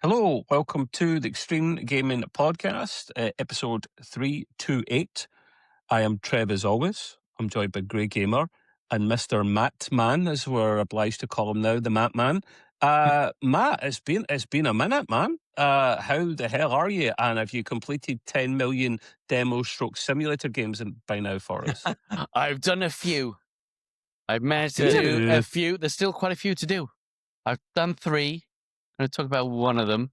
Hello, welcome to the Extreme Gaming Podcast, episode 328. I am Trev as always. I'm joined by Grey Gamer and Mr. Matt Man, as we're obliged to call him now, the Matt Man. Matt, it's been a minute, man. How the hell are you? And have you completed 10 million demo stroke simulator games by now for us? I've done a few. I've managed to do a few. There's still quite a few to do. I've done 3. I'm going to talk about one of them.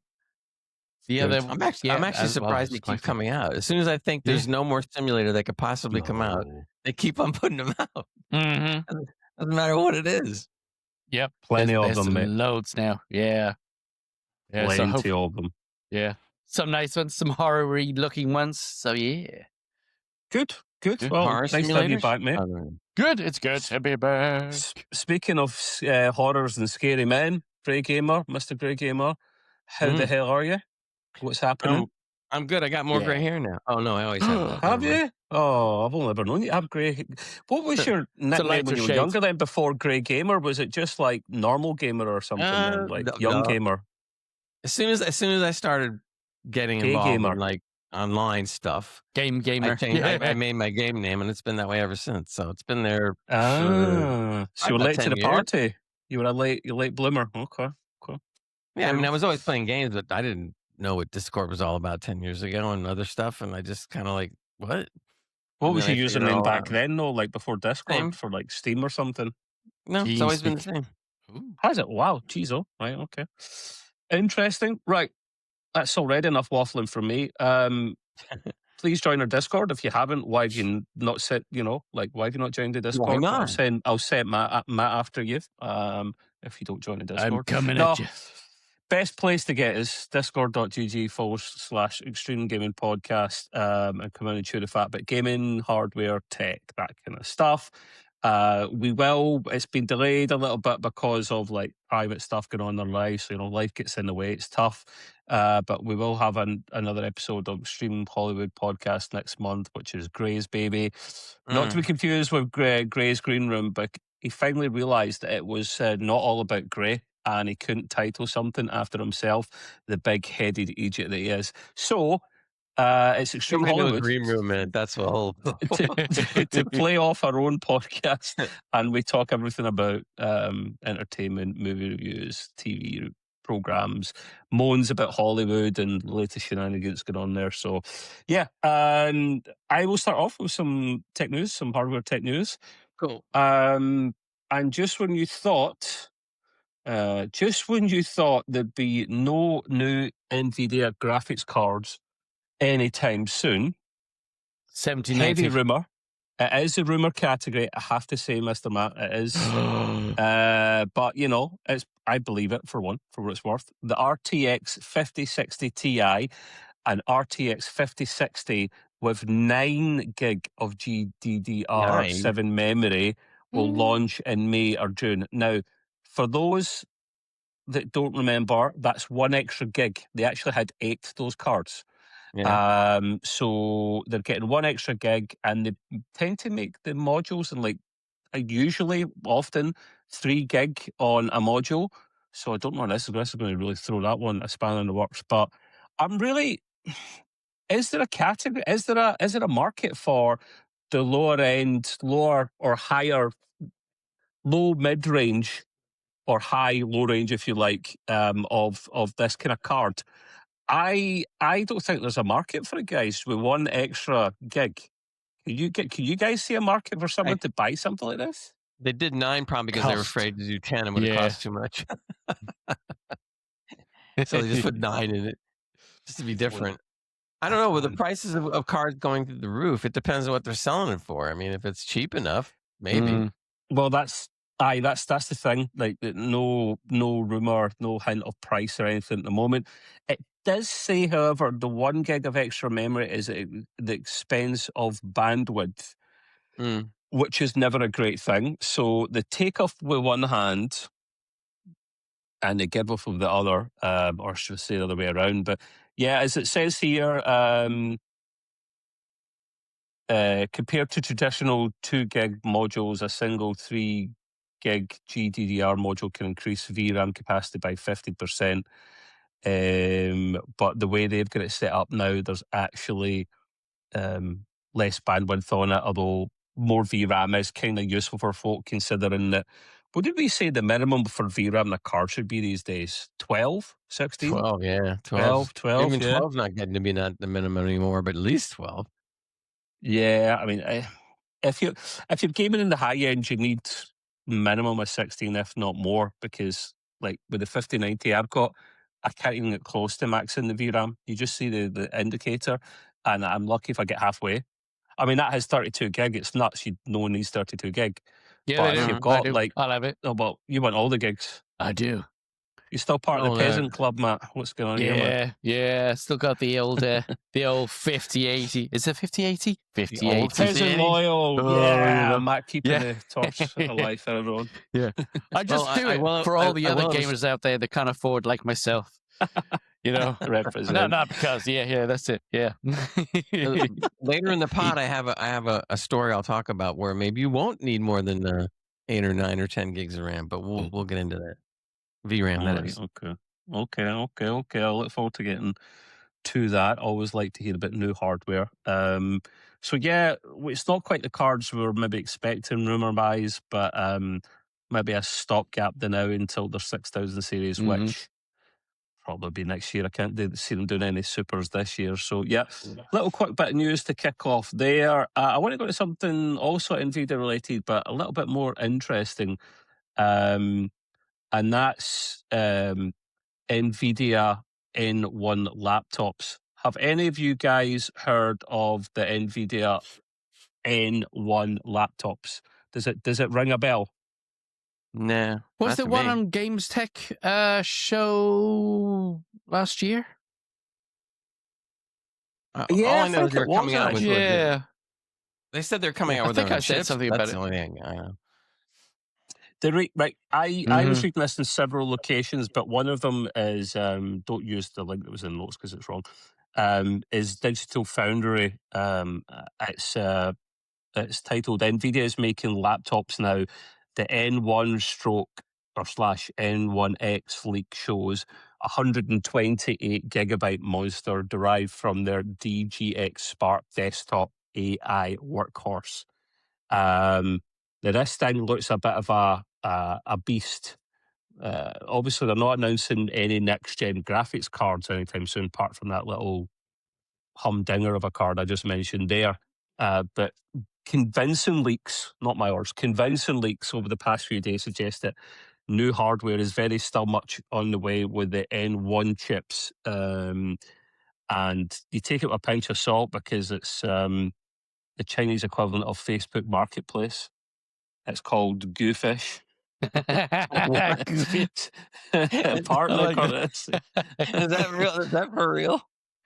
The other, I'm actually surprised they keep coming out. As soon as I think there's no more simulator that could possibly come out, they keep on putting them out. Mm-hmm. Doesn't matter what it is. Yep, Plenty of them, mate. Loads now. Yeah, Plenty of them. Yeah, some nice ones, some horror-y looking ones. So yeah, good. Well, horror nice to have you back, mate. Good. It's good to be back. Speaking of horrors and scary men, Grey Gamer, Mr. Grey Gamer, how the hell are you? What's happening? I'm good. I got more gray hair now. Oh no, I always have that. Have you? Oh, I've only ever known you have grey. What was your nickname when you were younger then? Before Grey Gamer, was it just like normal gamer or something? Young gamer. As soon as I started getting involved in like online stuff, gamer. I made my game name, and it's been that way ever since. So it's been there. So you were late to the years. party. You were a late bloomer. Okay. Yeah, I mean, I was always playing games, but I didn't know what Discord was all about 10 years ago and other stuff, and I just kind of like, what? What was your username back then, though? Like before Discord, for like Steam or something? No, it's always been the same. Has it? Wow, jeez, oh, right, okay. Interesting. Right, that's already enough waffling from me. Please join our Discord if you haven't. Why have you not why have you not joined the Discord? Why not? I'll send Matt after you if you don't join the Discord. I'm coming at you. Best place to get is discord.gg/extreme gaming podcast and come in and chew the fat bit. Gaming, hardware, tech, that kind of stuff. It's been delayed a little bit because of like private stuff going on in their lives. So, life gets in the way. It's tough. But we will have another episode of Extreme Hollywood podcast next month, which is Gray's baby. Not to be confused with Gray's Green Room, but he finally realised that it was not all about Gray. And he couldn't title something after himself, the big-headed idiot that he is. So, it's Extreme Hollywood. Green Room, man. That's the whole... to play off our own podcast, and we talk everything about entertainment, movie reviews, TV programs, moans about Hollywood and latest shenanigans going on there. So, yeah. And I will start off with some tech news, some hardware tech news. Cool. And just when you thought there'd be no new NVIDIA graphics cards anytime soon, 1790. heavy rumour. It is a rumour category, I have to say, Mr. Matt. It is. But, I believe it for what it's worth. The RTX 5060 Ti and RTX 5060 with 9 gig of GDDR7 memory will launch in May or June. Now, for those that don't remember, that's 1 extra gig. They actually had 8 those cards. Yeah. So they're getting 1 extra gig, and they tend to make the modules in often 3 gig on a module. So I don't know, this is going to really throw that one a spanner in the works. But I'm really, is there a category? Is there a market for the lower or higher, low mid range? Or low range, if you like, of this kind of card. I don't think there's a market for it, guys. With 1 extra gig, can you guys see a market for someone to buy something like this? They did 9 probably because they were afraid to do 10 and would have cost too much. So they just put 9 in it just to be different. I don't know. With the prices of cards going through the roof, it depends on what they're selling it for. I mean, if it's cheap enough, maybe. Well, that's the thing. Like, no rumor, no hint of price or anything at the moment. It does say, however, the 1 gig of extra memory is at the expense of bandwidth, which is never a great thing. So the take off with one hand and the give off with the other, or should I say the other way around? But yeah, as it says here, compared to traditional 2 gig modules, a single 3 gig GDDR module can increase VRAM capacity by 50%. But the way they've got it set up now, there's actually less bandwidth on it, although more VRAM is kind of useful for folk, considering that, what did we say the minimum for VRAM in a card should be these days? 12? 16? 12, yeah. 12, Even yeah. 12's not getting to be not the minimum anymore, but at least 12. Yeah, I mean, if you're gaming in the high end, you need minimum of 16, if not more, because like with the 5090 I've got, I can't even get close to maxing the VRAM. You just see the indicator, and I'm lucky if I get halfway. I mean, that has 32 gig. It's nuts. No one needs 32 gig. Yeah, But they if do. you've I got do. like, I'll have it. oh well, you want all the gigs. I do. You're still part of Oh, the peasant club, Matt. What's going on here, Matt? Yeah. Still got the old 5080. Is it 5080? The 5080. old peasant 5080? loyal. Oh, Yeah, you know. Matt keeping Yeah. the torch alive for everyone. Yeah. I just Well, do I it will- for all I- the I other will gamers out there that can't afford like myself. You know, Represent. not because that's it. Yeah. Later in the pod, I have a story I'll talk about where maybe you won't need more than 8 or 9 or 10 gigs of RAM, but we'll get into that. VRAM, that is. Okay. I look forward to getting to that. Always like to hear about new hardware. So yeah, it's not quite the cards we were maybe expecting rumor wise, but maybe a stopgap now until their 6000 series, which probably be next year. I can't see them doing any supers this year. So yeah, little quick bit of news to kick off there. I want to go to something also NVIDIA related, but a little bit more interesting. And that's NVIDIA N1 laptops. Have any of you guys heard of the NVIDIA N1 laptops? Does it ring a bell? Nah. Was not there to one me. on Games Tech show last year? All Yeah, I I know is think they're it was, coming out with. actually. Yeah. They said they're coming Yeah, out I with think their I own said chips. something That's about the it. only thing I know. Right. I was reading this in several locations, but one of them is don't use the link that was in notes because it's wrong. Is Digital Foundry. It's titled NVIDIA is making laptops now. The N1 stroke or slash N1X leak shows 128 gigabyte monster derived from their DGX Spark desktop AI workhorse. Now this thing looks a bit of a beast. Obviously, they're not announcing any next gen graphics cards anytime soon, apart from that little humdinger of a card I just mentioned there. But convincing leaks, not my words, convincing leaks over the past few days suggest that new hardware is very still much on the way with the N1 chips. And you take it with a pinch of salt because it's the Chinese equivalent of Facebook Marketplace. It's called Goofish. Partner like currency. Is that real? Is that for real?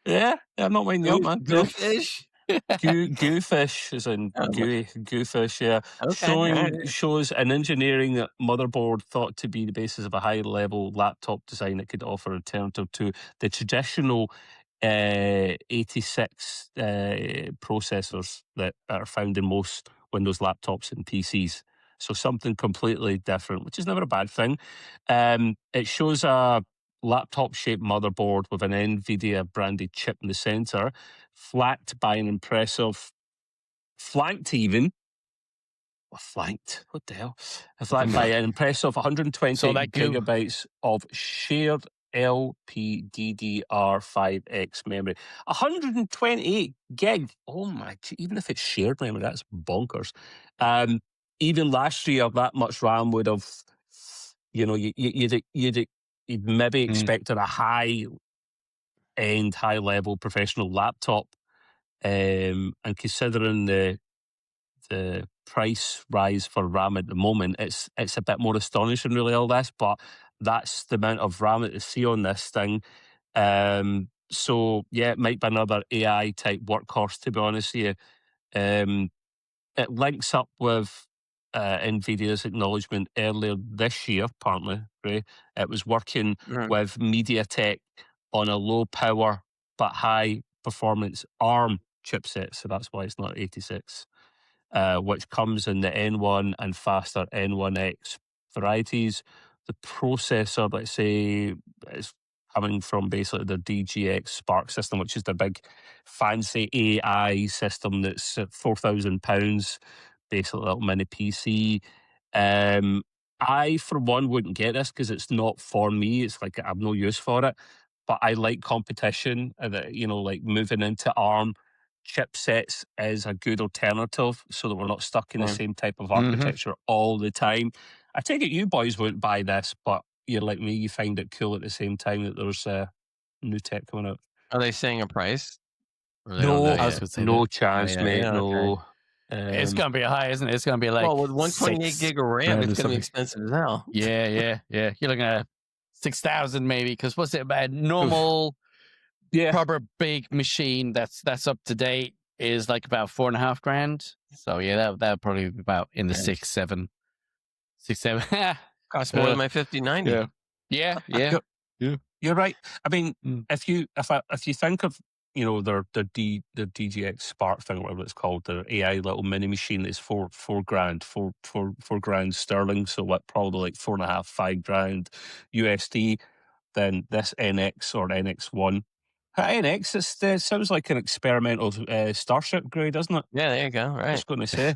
Yeah, I'm not minding you up, man. Goofish? Goofish is in gooey, goofish, yeah. Okay. Shows an engineering motherboard thought to be the basis of a high-level laptop design that could offer an alternative to the traditional 86 processors that are found in most Windows laptops and PCs. So something completely different, which is never a bad thing. It shows a laptop-shaped motherboard with an NVIDIA branded chip in the center, flanked by an impressive, flanked even, flanked, what the hell? Flanked by an impressive 120 So that goo. gigabytes of shared LPDDR5X memory. 128 gig. Oh my, even if it's shared memory, that's bonkers. Even last year, that much RAM would have, you'd maybe expected a high-end, high-level professional laptop. And considering the price rise for RAM at the moment, it's a bit more astonishing, really, all this. But that's the amount of RAM that you see on this thing. So yeah, it might be another AI type workhorse, to be honest with you. It links up with NVIDIA's acknowledgement earlier this year, apparently, Ray. It was working with MediaTek on a low power but high performance ARM chipset. So that's why it's not 86, which comes in the N1 and faster N1X varieties. The processor, let's say, is coming from basically their DGX Spark system, which is their big fancy AI system that's at £4,000, basically a little mini PC. I, for one, wouldn't get this because it's not for me. It's like I have no use for it. But I like competition, like moving into ARM chipsets is a good alternative so that we're not stuck in the same type of architecture all the time. I take it you boys wouldn't buy this, but you're like me, you find it cool at the same time that there's new tech coming out. Are they saying a price? Or they No, don't know I was yet? going to say no that. chance, yeah, mate. yeah, No. It's going to be high, isn't it? It's going to be like well, with 128 6 gig of RAM, grand or it's going to be something. expensive as hell. Yeah. You're looking at 6,000 maybe, because what's it about? Normal, Yeah. proper big machine that's up to date is like about 4.5 grand. So yeah, that'll probably be about in the 6, 7. Costs more than my 5090. Yeah. You're right. I mean, Mm. if you think of their DGX Spark thing, whatever it's called, their AI little mini machine is four grand sterling, so what, probably like 4.5, 5 grand USD. Then this NX or NX1. NX sounds like an experimental Starship grade, doesn't it? Yeah, there you go. Right. Just going to say,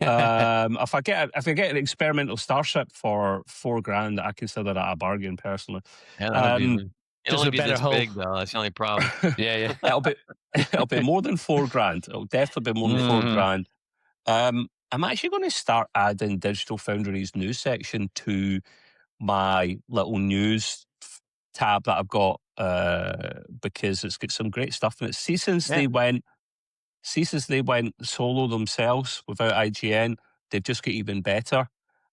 if I get an experimental Starship for 4 grand, I consider that a bargain personally. Yeah, that'll be. It'll Just only a be better this hope. big though. That's the only problem. Yeah. It'll be more than 4 grand. It'll definitely be more than 4 grand. I'm actually going to start adding Digital Foundry's news section to my little news tab that I've got because it's got some great stuff in it. Since they went solo themselves without IGN, they've just got even better.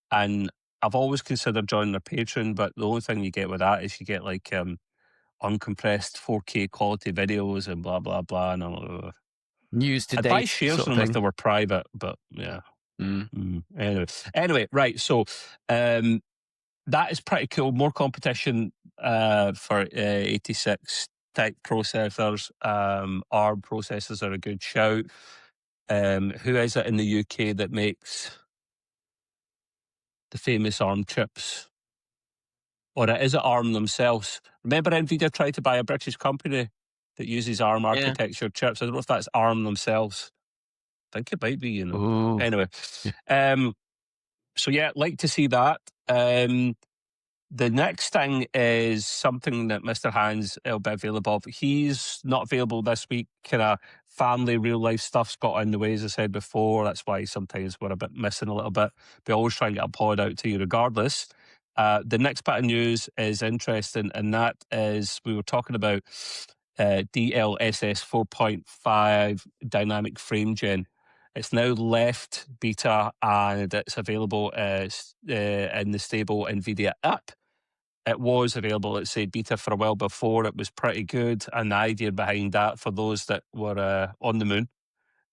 And I've always considered joining their Patreon, but the only thing you get with that is you get like uncompressed 4K quality videos and blah blah blah. And News to I'd date. buy shares sort of of them if thing. they were private, but yeah. Anyway, right. So that is pretty cool. More competition for 86 type processors. ARM processors are a good shout. Who is it in the UK that makes the famous ARM chips? Or is it ARM themselves? Remember NVIDIA tried to buy a British company that uses ARM architecture chips? I don't know if that's ARM themselves. I think it might be, Ooh. Anyway. So yeah, like to see that. The next thing is something that Mr. Hans will be available of. He's not available this week. Kind of family, real life stuff's got in the way, as I said before. That's why sometimes we're a bit missing a little bit. But always try and get a pod out to you regardless. The next bit of news is interesting, and that is we were talking about DLSS 4.5 dynamic frame gen. It's now left beta and it's available in the stable NVIDIA app. It was available, let's say, beta for a while before. It was pretty good. And the idea behind that, for those that were on the moon,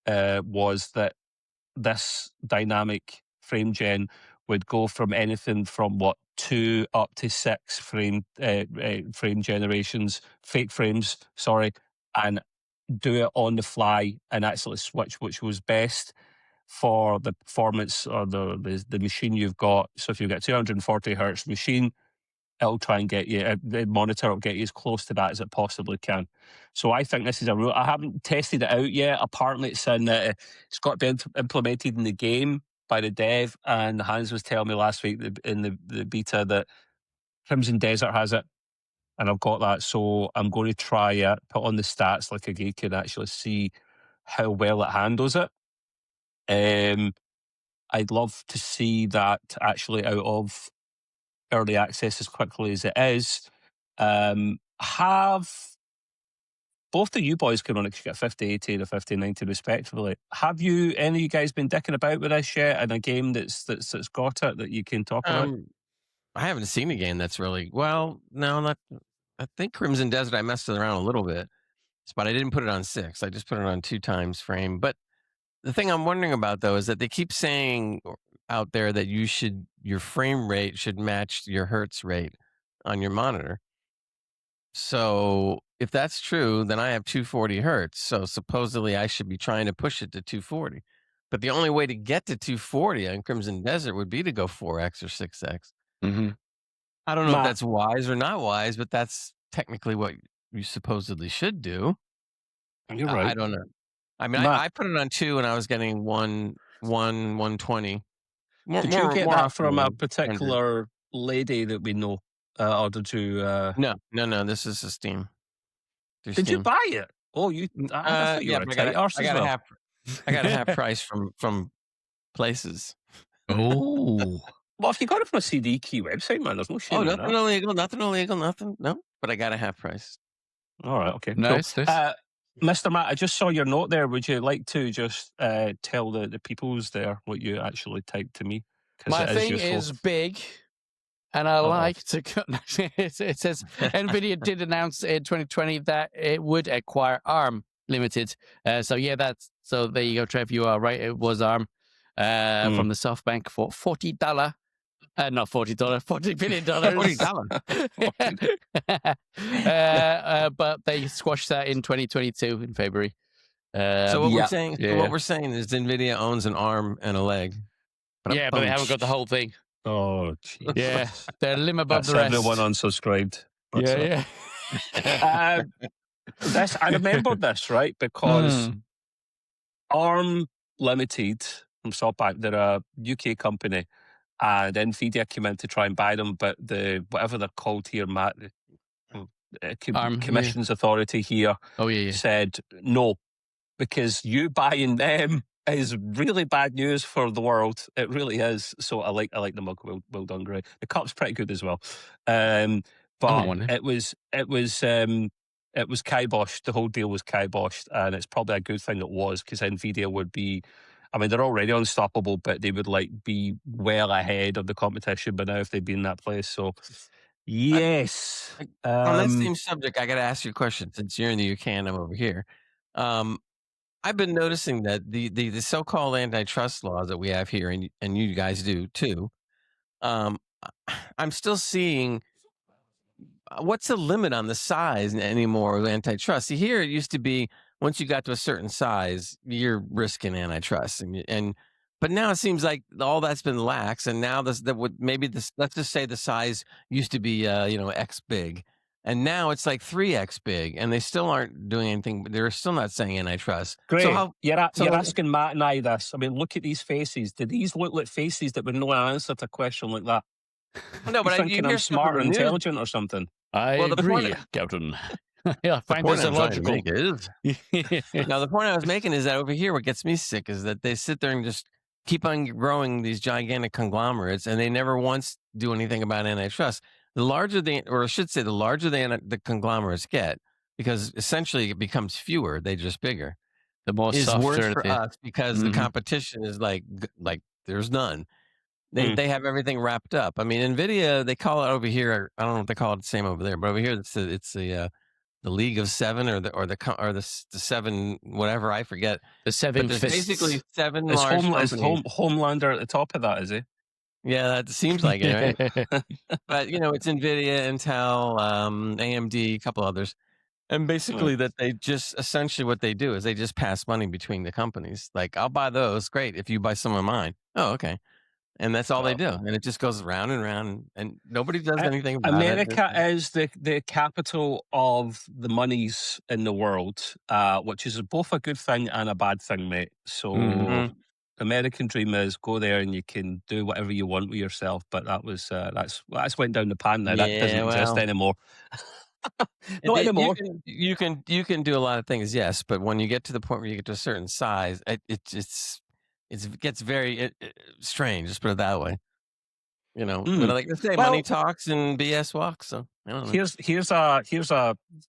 was that this dynamic frame gen would go from anything from 2 up to 6 frame generations, fake frames, and do it on the fly and actually switch which was best for the performance or the machine you've got. So if you've got 240 hertz machine, it'll try and get you, the monitor will get you as close to that as it possibly can. So I think this is I haven't tested it out yet. Apparently it's it's got to be implemented in the game by the dev, and Hans was telling me last week in the beta that Crimson Desert has it, and I've got that. So I'm going to try it, put on the stats like a geek and actually see how well it handles it. I'd love to see that actually out of early access as quickly as it is. Have both of you boys can run it, you get 5080 and a 5090 respectively. Have any of you guys been dicking about with this yet in a game that's got it that you can talk about? I haven't seen a game that's really no, not. I think Crimson Desert I messed around a little bit, but I didn't put it on 6. I just put it on 2 times frame. But the thing I'm wondering about though is that they keep saying out there that your frame rate should match your hertz rate on your monitor. So if that's true, then I have 240 hertz. So supposedly I should be trying to push it to 240. But the only way to get to 240 on Crimson Desert would be to go 4x or 6x. Mm-hmm. I don't know if that's wise or not wise, but that's technically what you supposedly should do. You're I right. don't know. I mean, Matt, I put it on 2 and I was getting 120. did you get More that often from a than 100. particular lady that we know? Or did you No. This is a Steam. Through did you Steam. buy it? Oh, I thought you Yeah, were a but tight arse I as got a well. half. I got a half price from places. Oh. Well, if you got it from a CD key website, man, there's no shame Oh, in nothing that. illegal. Nothing illegal. Nothing. No, but I got a half price. All right, okay, Nice, cool. nice. Mr. Matt, I just saw your note there. Would you like to just tell the peoples there what you actually typed to me? Because My it is thing useful. is big, and I like to. It says NVIDIA did announce in 2020 that it would acquire ARM Limited. So there you go, Trev. You are right. It was ARM from the SoftBank for $40. Not $40, $40 billion. $40. But they squashed that in 2022 in February. So what we're saying, yeah. is NVIDIA owns an arm and a leg. But they haven't got the whole thing. Oh, jeez. Yeah, they're a limb above That's the rest. everyone unsubscribed. Yeah. I remembered this, right? Because ARM Limited from SoftBank, they're a UK company, and NVIDIA came in to try and buy them, but whatever they're called here, Matt, ARM, Commissions Authority here said no, because you buying them is really bad news for the world. It really is. So I like the mug. Well done, Gray. The cup's pretty good as well. But it was kiboshed. The whole deal was kiboshed, and it's probably a good thing it was, because NVIDIA would be, I mean, they're already unstoppable, but they would be well ahead of the competition by now if they'd been in that place. So yes. On that same subject, I got to ask you a question, since you're in the UK and I'm over here. I've been noticing that the so-called antitrust laws that we have here, and you guys do too, I'm still seeing what's the limit on the size anymore of antitrust. See, here it used to be once you got to a certain size, you're risking antitrust, but now it seems like all that's been lax, and now let's just say the size used to be X big, and now it's like 3X big, and they still aren't doing anything. They're still not saying antitrust. Great. So you're asking Matt and I this. I mean, look at these faces. Do these look like faces that would know an answer to a question like that? No, but thinking I'm smart or intelligent or something. I agree, Captain. I find this illogical. Now, the point I was making is that over here, what gets me sick is that they sit there and just keep on growing these gigantic conglomerates, and they never once do anything about antitrust. The larger the conglomerates get, because essentially it becomes fewer, they just bigger. The more is softer worse for us, because the competition is like there's none. They have everything wrapped up. I mean, NVIDIA, they call it over here, I don't know if they call it the same over there, but over here it's the League of Seven, or the seven, whatever, I forget. The seven fists. Basically 7 large companies. Is Homelander at the top of that, is he? Yeah, that seems like it, right? But it's NVIDIA, Intel, AMD, a couple others. And basically that they just, essentially what they do is they just pass money between the companies. Like, I'll buy those, great, if you buy some of mine. Oh, okay. And that's all they do. And it just goes round and round, and nobody does anything about America is the capital of the monies in the world, which is both a good thing and a bad thing, mate. So the American dream is go there and you can do whatever you want with yourself. But that's went down the pan now. That doesn't exist anymore. Not anymore. You can do a lot of things, yes, but when you get to the point where you get to a certain size, it gets very strange. Just put it that way. But like I say, money talks and BS walks. So I don't know. Here's a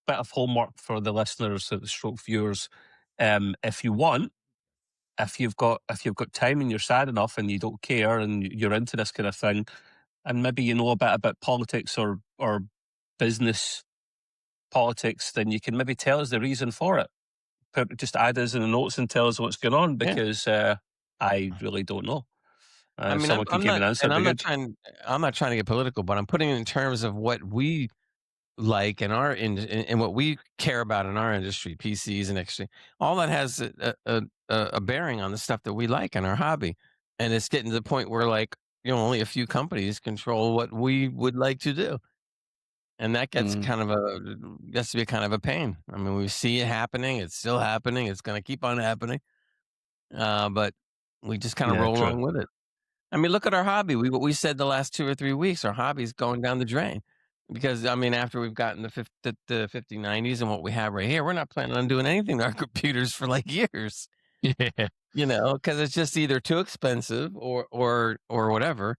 bit of homework for the listeners, stroke viewers. If you've got time and you're sad enough and you don't care and you're into this kind of thing, and maybe you know a bit about politics or business politics, then you can maybe tell us the reason for it. Just add us in the notes and tell us what's going on, because I really don't know. I mean, someone can give an answer. I'm not trying to get political, but I'm putting it in terms of what we like in our and what we care about in our industry, PCs and extra. All that has a bearing on the stuff that we like in our hobby, and it's getting to the point where only a few companies control what we would like to do. And that gets gets to be kind of a pain. I mean, we see it happening. It's still happening. It's going to keep on happening. But we just kind of roll true. along with it. I mean, look at our hobby. What we said the last 2 or 3 weeks, our hobby's going down the drain. Because, I mean, after we've gotten the 5090s and what we have right here, we're not planning on doing anything to our computers for like years. Yeah. Because it's just either too expensive or whatever.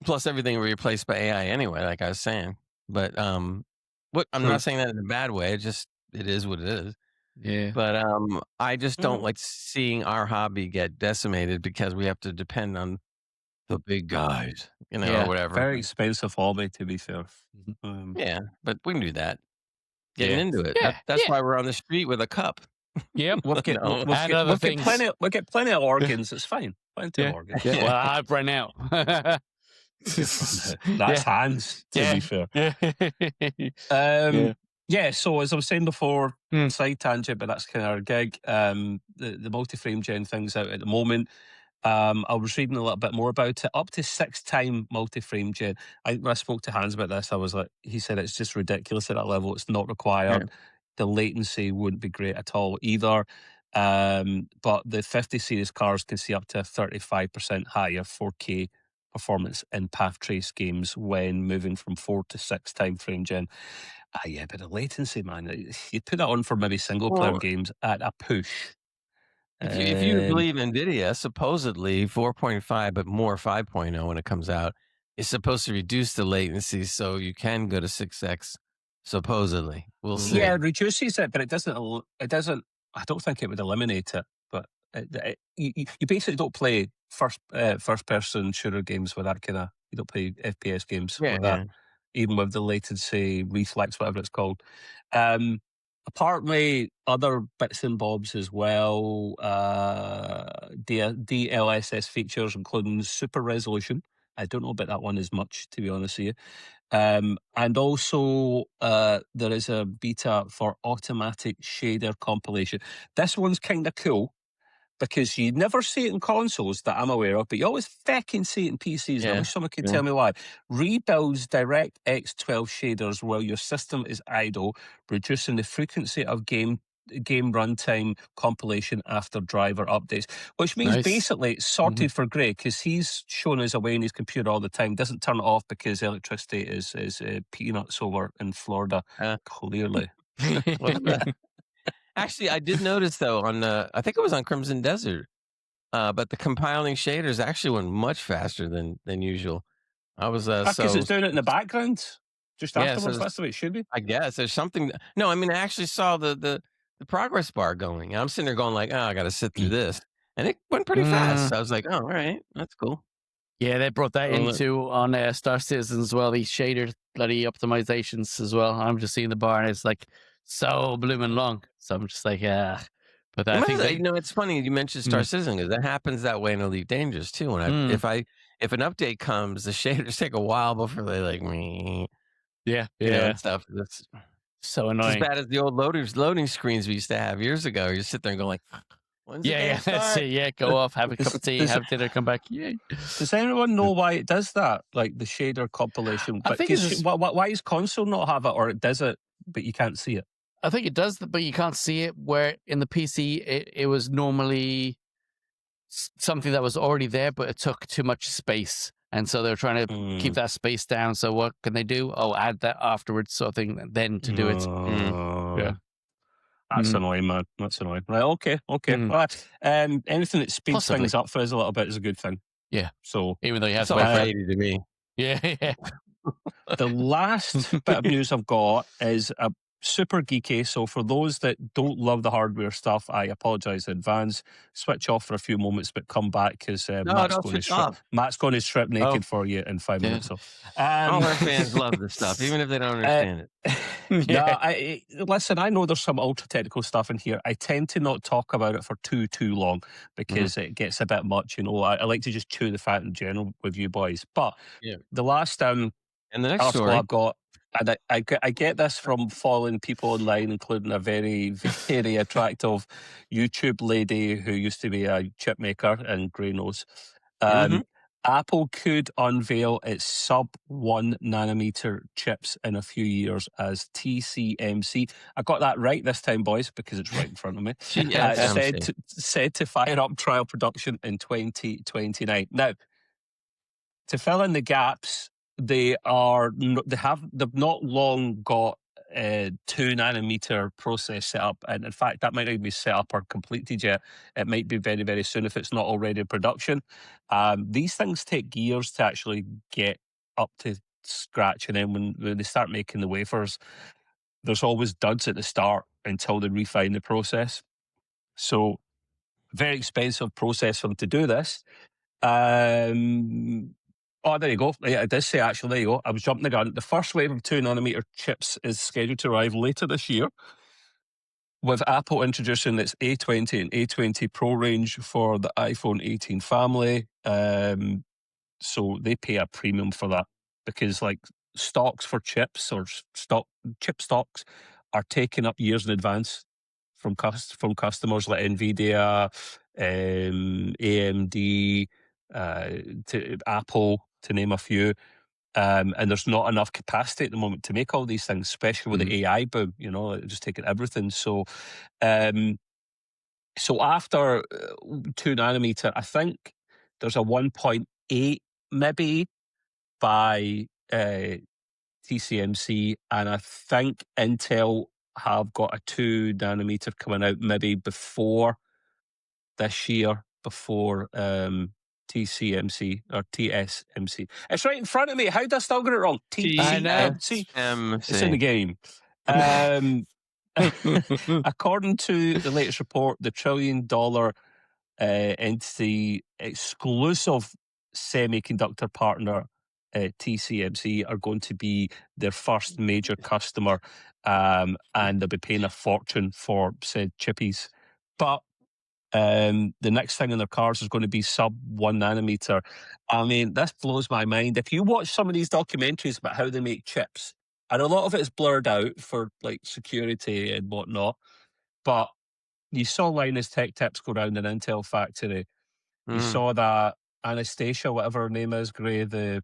Plus, everything will be replaced by AI anyway, like I was saying. But I'm not saying that in a bad way. It is what it is. Yeah. But I just don't like seeing our hobby get decimated because we have to depend on the big guys, or whatever. Very expensive hobby, to be fair. Yeah, but we can do that. Getting into it. Yeah, That's why we're on the street with a cup. Yep. We've got other things. plenty of organs. It's fine. Plenty of organs. Yeah. Well, I've run out. That's hands, to be fair. So as I was saying before, side tangent, but that's kind of our gig. The multi-frame gen thing's out at the moment. I was reading a little bit more about it. Up to 6-time multi-frame gen. When I spoke to Hans about this, I was like, he said it's just ridiculous at that level. It's not required. Yeah. The latency wouldn't be great at all either. But the 50 series cars can see up to 35% higher 4K performance in path trace games when moving from 4 to 6-time frame gen. But the latency, man, you put that on for maybe single player games at a push. If you believe NVIDIA, supposedly 4.5, but more 5.0 when it comes out, is supposed to reduce the latency so you can go to 6x. Supposedly, we'll see. Yeah, it reduces it, but it doesn't. I don't think it would eliminate it. But you basically don't play first person shooter games with that kind of. You don't play FPS games with that, even with the latency reflex, whatever it's called. Apparently, other bits and bobs as well. DLSS features, including super resolution. I don't know about that one as much, to be honest with you. And also, there is a beta for automatic shader compilation. This one's kind of cool because you never see it in consoles that I'm aware of, but you always feckin' see it in PCs. And I wish someone could tell me why. Rebuilds DirectX 12 shaders while your system is idle, reducing the frequency of game runtime compilation after driver updates, which means basically it's sorted for Greg because he's shown us away in his computer all the time, doesn't turn it off because electricity is peanuts over in Florida, clearly. Actually, I did notice though I think it was on Crimson Desert, but the compiling shaders actually went much faster than usual. I was because it's doing it in the background just afterwards. So that's the way it should be. I guess there's something. No, I mean I actually saw the progress bar going. I'm sitting there going like, oh, I got to sit through this, and it went pretty fast. I was like, oh, all right, that's cool. Yeah, they brought that into on Star Citizen as well. These shader bloody optimizations as well. I'm just seeing the bar and it's like so blooming long. So I'm just like, But I think it's funny you mentioned Star Citizen because that happens that way in Elite Dangerous too. When if an update comes, the shaders take a while before they like me. And stuff. That's so annoying. As bad as the old loading screens we used to have years ago. You sit there and go like, when's the game start? That's it. Yeah, go off, have a cup of tea, have dinner, come back. Yeah. Does anyone know why it does that? Like the shader compilation. I think it's why is console not have it, or it does it but you can't see it? I think it does, but you can't see it. Where in the PC, it was normally something that was already there, but it took too much space. And so they're trying to keep that space down. So what can they do? Oh, add that afterwards, sort of thing, then to do it. Yeah. That's annoying, man. That's annoying. Right, okay. Right. Anything that speeds things up for us a little bit is a good thing. Yeah. So even though you have to wait for 80 to me. Yeah. The last bit of news I've got is a super geeky. So for those that don't love the hardware stuff, I apologize in advance. Switch off for a few moments, but come back because Matt's going to strip naked for you in 5 minutes. So, all our fans love this stuff, even if they don't understand it. Listen, I know there's some ultra technical stuff in here. I tend to not talk about it for too long because it gets a bit much. I like to just chew the fat in general with you boys. But the last and the next article story I've got. And I get this from following people online, including a very, very attractive YouTube lady who used to be a chip maker in Grey Nose. And Apple could unveil its sub 1 nanometer chips in a few years as TCMC. I got that right this time, boys, because it's right in front of me. TSMC. Said to fire up trial production in 2029. Now, to fill in the gaps, they've not long got a 2 nanometer process set up, and in fact that might not even be set up or completed yet. It might be very, very soon if it's not already in production. These things take years to actually get up to scratch, and then when they start making the wafers, there's always duds at the start until they refine the process. So very expensive process for them to do this. Oh, there you go. Yeah, it does say actually, there you go. I was jumping the gun. The first wave of 2 nanometer chips is scheduled to arrive later this year, with Apple introducing its A20 and A20 Pro range for the iPhone 18 family. So they pay a premium for that because, like, stocks for chips or chip stocks are taken up years in advance from customers like NVIDIA, AMD, to Apple, to name a few. And there's not enough capacity at the moment to make all these things, especially with the AI boom, it's just taking everything. So after 2 nanometer, I think there's a 1.8 maybe by TCMC, and I think Intel have got a 2 nanometer coming out maybe before this year, before TCMC or TSMC. It's right in front of me. How did I still get it wrong? TCMC. It's in the game. According to the latest report, the $1 trillion entity exclusive semiconductor partner, TCMC, are going to be their first major customer, and they'll be paying a fortune for said chippies. But the next thing in their cars is going to be sub 1 nanometer. I mean, this blows my mind. If you watch some of these documentaries about how they make chips, and a lot of it is blurred out for like security and whatnot, but you saw Linus Tech Tips go around an Intel factory. You saw that Anastasia, whatever her name is, Gray, the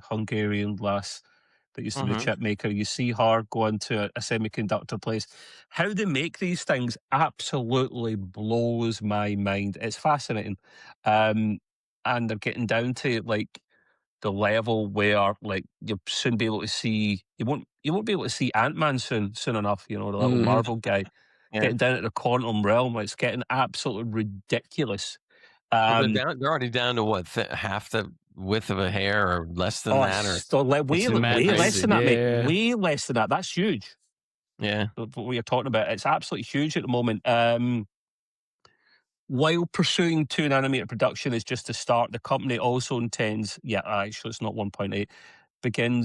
Hungarian lass that used to be the chip maker. You see her go into a semiconductor place. How they make these things absolutely blows my mind. It's fascinating. And they're getting down to like the level where like you'll soon be able to see, you won't be able to see Ant-Man soon enough, the little Marvel guy. Getting down at the quantum realm. It's getting absolutely ridiculous. Well, they're already down to what, half the width of a hair or less than that, or way less than that, mate. Way less than that. That's huge. Yeah, what you're talking about, it's absolutely huge at the moment. While pursuing 2 nanometer production is just a start, the company also intends, actually it's not 1.8, begin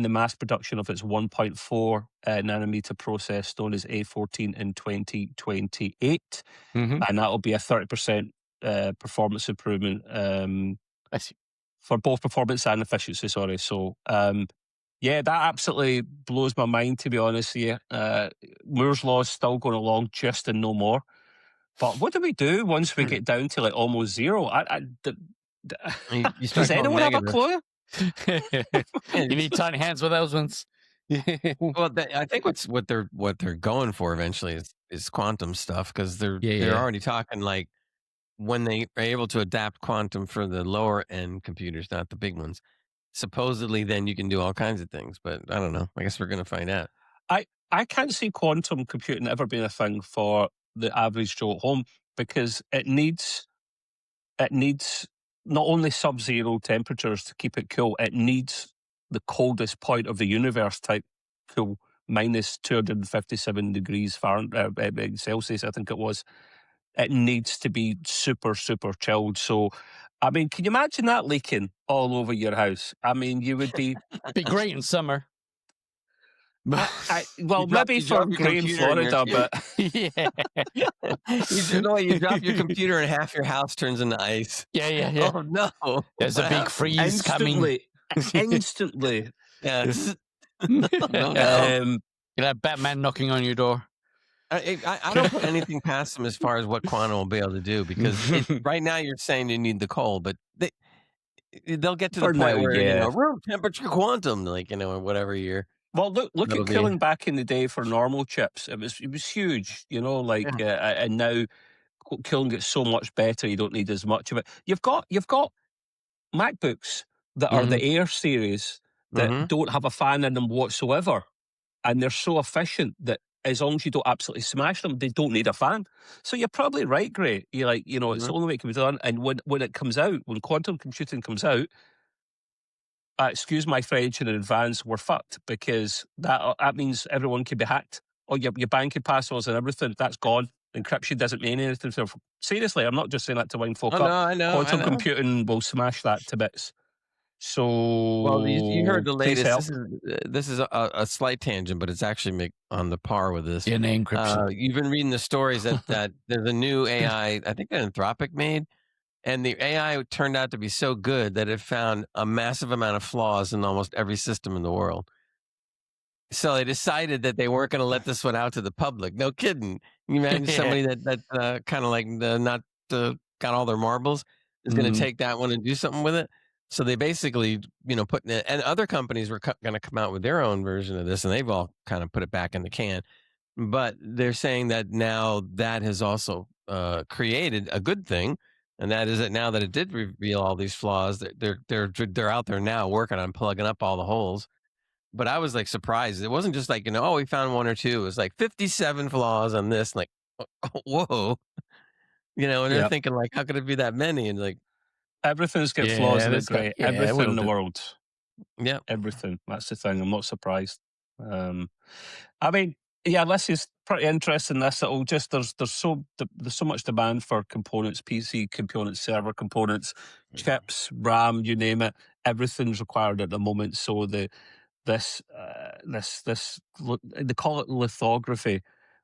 the mass production of its 1.4 nanometer process known as A14 in 2028, and that'll be a 30% performance improvement. I see. For both performance and efficiency. Sorry, so that absolutely blows my mind, to be honest with you. Moore's law is still going along just and no more. But what do we do once we get down to like almost zero? Does anyone have a clue? You need tiny hands with those ones. Well, I think what they're going for eventually is quantum stuff, because they're already talking like when they are able to adapt quantum for the lower end computers, not the big ones. Supposedly, then you can do all kinds of things, but I don't know. I guess we're going to find out. I can't see quantum computing ever being a thing for the average Joe at home, because it needs not only sub-zero temperatures to keep it cool, it needs the coldest point of the universe type cool, minus 257 degrees Fahrenheit, Celsius, I think it was. It needs to be super, super chilled. So, I mean, can you imagine that leaking all over your house? I mean, you would be... be great in summer. Maybe for Gray in Florida, but... You drop your computer and half your house turns into ice. Yeah. Oh, no. There's a big freeze coming. Instantly. Yes. No. You'll have Batman knocking on your door. I don't put anything past them as far as what quantum will be able to do, because right now you're saying you need the cold, but they'll get to the For now, point where, yeah. room temperature quantum, like, in whatever year. Well, look That'll at be cooling back in the day for normal chips. It was huge, yeah. and now cooling gets so much better. You don't need as much of it. You've got MacBooks that are Mhm. the Air series that Mhm. don't have a fan in them whatsoever, and they're so efficient that as long as you don't absolutely smash them, they don't need a fan. So you're probably right, Gray. You're like, it's Mhm. the only way it can be done. And when it comes out, when quantum computing comes out, excuse my French in advance, we're fucked because that means everyone can be hacked. All your banking passwords and everything, that's gone. Encryption doesn't mean anything. So seriously, I'm not just saying that to wind Oh, folk no, up. I know, I Quantum know. computing will smash that to bits. Well, you heard So the please latest. help. This is a slight tangent, but it's actually on the par with this. DNA encryption. You've been reading the stories that there's a new AI, I think that Anthropic made, and the AI turned out to be so good that it found a massive amount of flaws in almost every system in the world. So they decided that they weren't going to let this one out to the public. No kidding. Can you imagine Yeah. somebody that kind of like not got all their marbles is going to Mm. take that one and do something with it? So they basically, putting it, and other companies were going to come out with their own version of this, and they've all kind of put it back in the can. But they're saying that now that has also created a good thing, and that is that now that it did reveal all these flaws, that they're out there now working on plugging up all the holes. But I was like surprised. It wasn't just like, oh, we found one or two. It was like 57 flaws on this. Like, whoa, and they're Yep. thinking like, how could it be that many? And like, Everything's got flaws Yeah, in it, this guy. Gray. Yeah, Everything will in the do. world. yeah, Everything. That's the thing. I'm not surprised. Um, I mean, yeah, this is pretty interesting. This it'll just there's so much demand for components, PC components, server components, chips, RAM, you name it. Everything's required at the moment. So they call it lithography,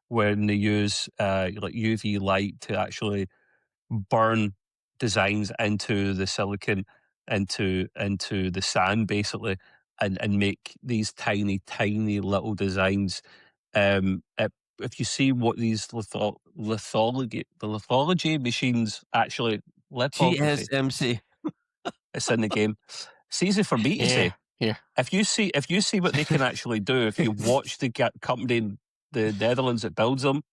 when they use like UV light to actually burn designs into the silicon, into the sand basically, and make these tiny little designs. If you see what these lithology machines actually, lithography, TSMC. it's in the game. It's easy for me to Yeah, say. yeah. If you see what they can actually do, if you watch the company in the Netherlands that builds them,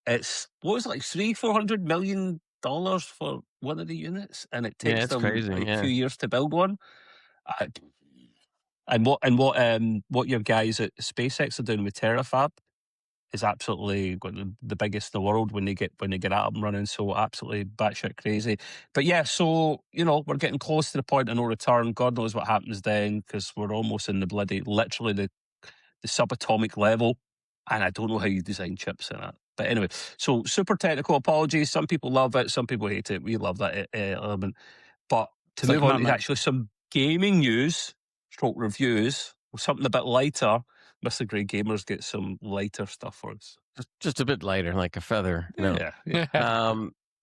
it's what was it, like $300-400 million for one of the units, and it Yeah, takes it's them crazy. like a Yeah. few years to build one. Uh, and what your guys at SpaceX are doing with Terafab is absolutely the biggest in the world when they get up and running. So absolutely batshit crazy. But yeah, so we're getting close to the point of no return. God knows what happens then, because we're almost in the literally the subatomic level, and I don't know how you design chips in it. But anyway, so super technical. Apologies. Some people love it, some people hate it. We love that element. But to It's like move on Mad to Men. actually some gaming news, stroke reviews, something a bit lighter. Mr. Grey Gamers get some lighter stuff for us. Just a bit lighter, like a feather. No. Yeah.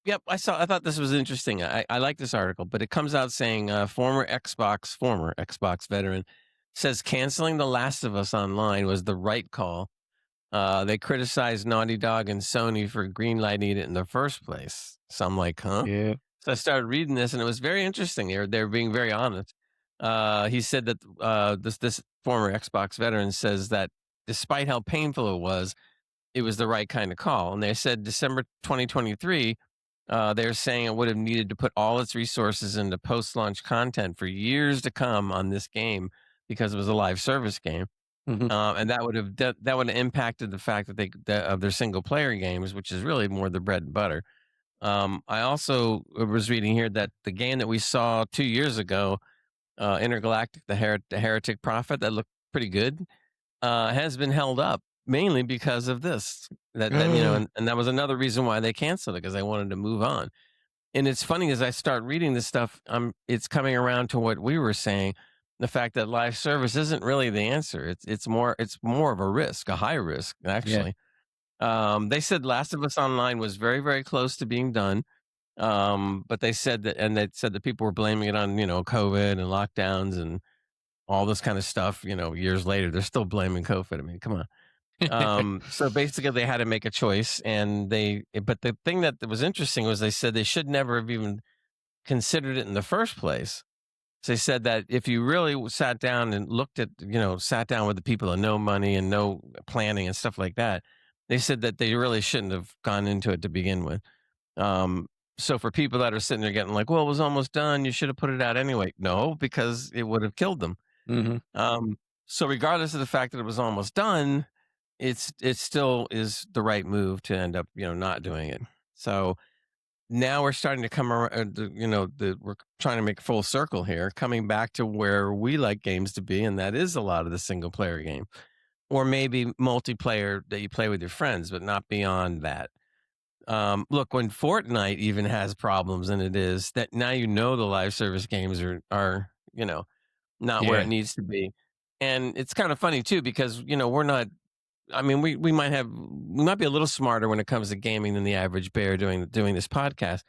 Yep, I thought this was interesting. I like this article, but it comes out saying former Xbox veteran says canceling The Last of Us Online was the right call. They criticized Naughty Dog and Sony for greenlighting it in the first place. So I'm like, huh? Yeah. So I started reading this, and it was very interesting. They're being very honest. He said that this former Xbox veteran says that despite how painful it was the right kind of call. And they said December 2023, they're saying it would have needed to put all its resources into post-launch content for years to come on this game because it was a live service game. Mhm. And that would have impacted the fact of their single player games, which is really more the bread and butter. I also was reading here that the game that we saw 2 years ago, Intergalactic, the Heretic Prophet, that looked pretty good, has been held up mainly because of this. And that was another reason why they canceled it, because they wanted to move on. And it's funny, as I start reading this stuff, it's coming around to what we were saying, the fact that live service isn't really the answer. It's more of a risk, a high risk actually. They said Last of Us Online was very, very close to being done. But they said that people were blaming it on, COVID and lockdowns and all this kind of stuff, years later. They're still blaming COVID. I mean, come on. So basically they had to make a choice, but the thing that was interesting was they said they should never have even considered it in the first place. So they said that if you really sat down and looked at, sat down with the people that know money and know planning and stuff like that, they said that they really shouldn't have gone into it to begin with. So for people that are sitting there getting like, well, it was almost done, you should have put it out anyway. No, because it would have killed them. So regardless of the fact that it was almost done, it still is the right move to end up, not doing it. So now we're starting to come around, we're trying to make full circle here, coming back to where we like games to be, and that is a lot of the single player game, or maybe multiplayer that you play with your friends, but not beyond that. Look, when Fortnite even has problems, and it is that now the live service games are not where it needs to be, and it's kind of funny too because we're not. I mean, we might be a little smarter when it comes to gaming than the average bear doing this podcast.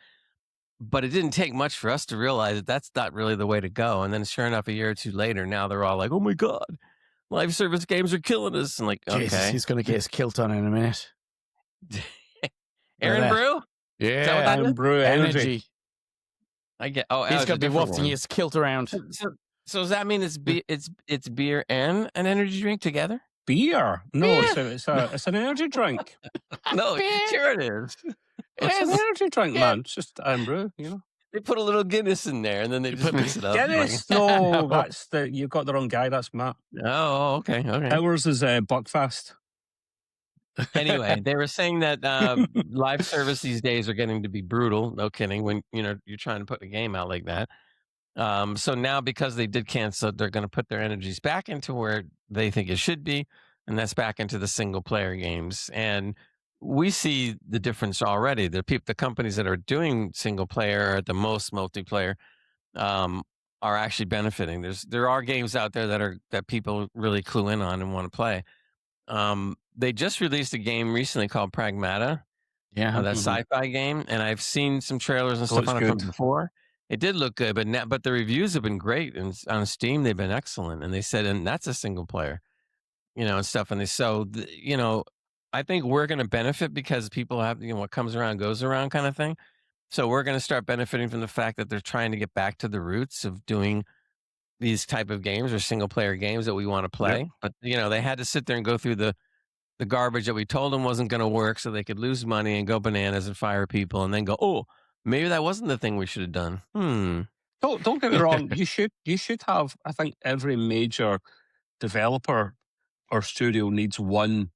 But it didn't take much for us to realize that that's not really the way to go. And then sure enough, a year or two later, now they're all like, oh my God, live service games are killing us. And like, Jesus, okay. he's going to get his kilt on in a minute. Aaron Brew? Yeah. Aaron Brew energy. I get, he's going to be wafting his kilt around. So does that mean it's beer and an energy drink together? Beer? No, it's an energy drink. No, sure it is. It's an energy drink, man. It's just Aaron Brew, They put a little Guinness in there, and then they just mix it up. Guinness? No, you've got the wrong guy. That's Matt. Oh, okay. Ours is Buckfast. Anyway, they were saying that live service these days are getting to be brutal. No kidding. When you're trying to put a game out like that. So now because they did cancel, they're going to put their energies back into where they think it should be, and that's back into the single player games. And we see the difference already. The companies that are doing single player or the most multiplayer are actually benefiting. There are games out there that people really clue in on and want to play. They just released a game recently called Pragmata. Yeah, that sci-fi game, and I've seen some trailers and stuff on it from before. It did look good, but the reviews have been great, and on Steam they've been excellent. And they said, and that's a single player, and stuff. And I think we're going to benefit because people have, what comes around goes around kind of thing. So we're going to start benefiting from the fact that they're trying to get back to the roots of doing these type of games or single player games that we want to play. Yep. But they had to sit there and go through the garbage that we told them wasn't going to work, so they could lose money and go bananas and fire people, and then go, oh, maybe that wasn't the thing we should have done. Don't get me wrong. You should have. I think every major developer or studio needs one,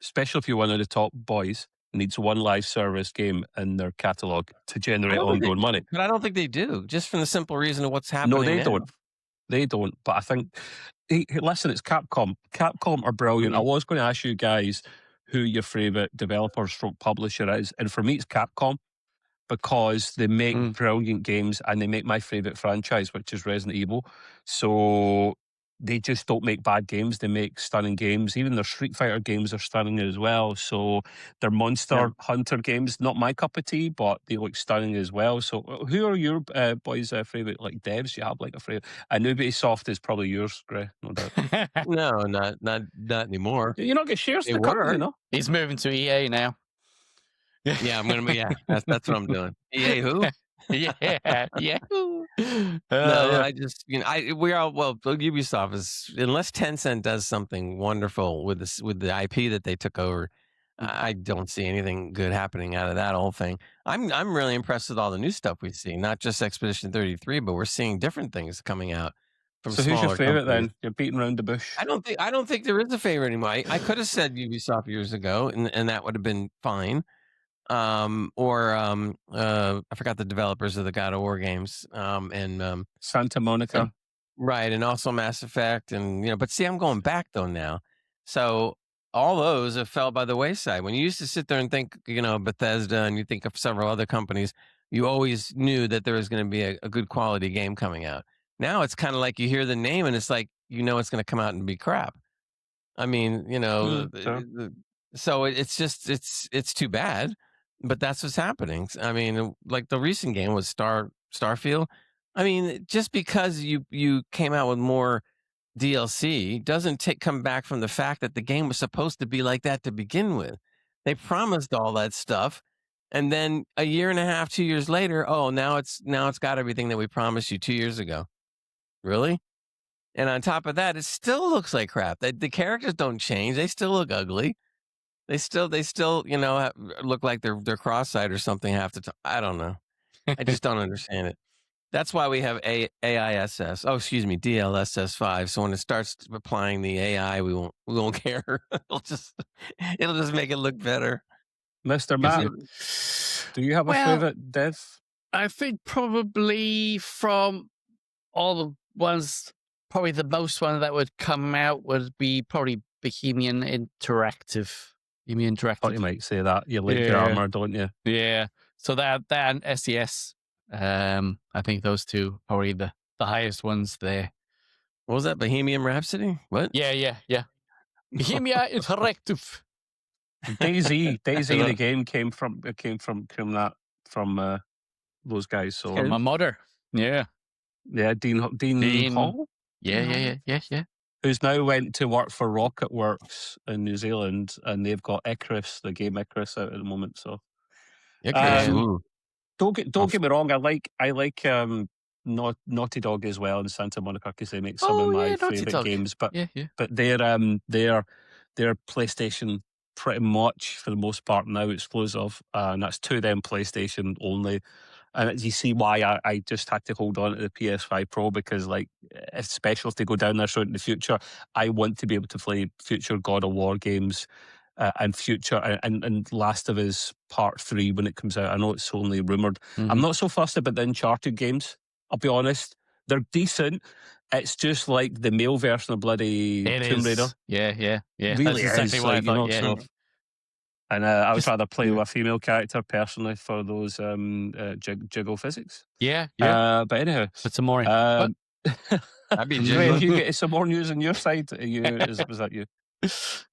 especially if you're one of the top boys, needs one live service game in their catalog to generate ongoing money. But I don't think they do, just from the simple reason of what's happening. No, they now. don't. They don't. But I think, hey, listen, it's Capcom. Capcom are brilliant. I was going to ask you guys who your favorite developer / publisher is, and for me, it's Capcom. Because they make brilliant games and they make my favorite franchise, which is Resident Evil. So they just don't make bad games. They make stunning games. Even their Street Fighter games are stunning as well. So their Monster Hunter games, not my cup of tea, but they look stunning as well. So who are your boys' favorite devs? You have a favorite? And Ubisoft is probably yours, Gray, no doubt. No, not anymore. You not get shares in the company, He's moving to EA now. Yeah, I'm gonna be. Yeah, that's what I'm doing. EA who? yeah. I just Ubisoft is, unless Tencent does something wonderful with the IP that they took over, I don't see anything good happening out of that whole thing. I'm really impressed with all the new stuff we see, not just Expedition 33, but we're seeing different things coming out. So who's your favorite then? You're beating around the bush. I don't think there is a favorite anymore. I could have said Ubisoft years ago, and that would have been fine. I forgot the developers of the God of War games, and Santa Monica, right, and also Mass Effect, and but see, I'm going back though now, so all those have fell by the wayside. When you used to sit there and think, Bethesda, and you think of several other companies, you always knew that there was going to be a good quality game coming out. Now it's kind of like you hear the name and it's like it's going to come out and be crap. I mean, so it's just it's too bad. But that's what's happening. I mean, like the recent game was Starfield. I mean, just because you came out with more DLC doesn't come back from the fact that the game was supposed to be like that to begin with. They promised all that stuff, And then a year and a half, 2 years later, oh, now it's got everything that we promised you 2 years ago. Really? And on top of that, it still looks like crap. The characters don't change. They still look ugly. They still, look like they're cross-eyed or something half the time. I don't know. I just don't understand it. That's why we have AISS. Oh, excuse me, DLSS5. So when it starts applying the AI, we won't care. it'll just make it look better. Mr. Matt, do you have a favorite dev? I think probably from all the ones, probably the most one that would come out would be probably Bohemian Interactive. I thought you might say that. You like the armor, don't you? Yeah. So that and SES. I think those two probably the highest ones there. What was that? Bohemian Rhapsody? What? Yeah. Bohemia Interactive. Daisy, the game came from those guys. So from my mother. Yeah, Dean Hall. Yeah. Who's now went to work for Rocket Works in New Zealand, and they've got Icarus, the game Icarus, out at the moment. So Icarus. don't get me wrong. I like Naughty Dog as well, and Santa Monica, because they make some of my favorite games. But they're PlayStation pretty much for the most part now exclusive, and that's to them PlayStation only. And you see why I just had to hold on to the PS5 Pro, because especially if they go down there so in the future, I want to be able to play future God of War games and future and Last of Us Part 3 when it comes out. I know it's only rumoured. I'm not so fussed about the Uncharted games, I'll be honest. They're decent. It's just like the male version of bloody Tomb Raider. Yeah. Really that's exactly what I thought. So, and I would rather play with a female character personally for those jiggle physics. Yeah. But anyhow, it's a more. I'd be if you get some more news on your side, was that you?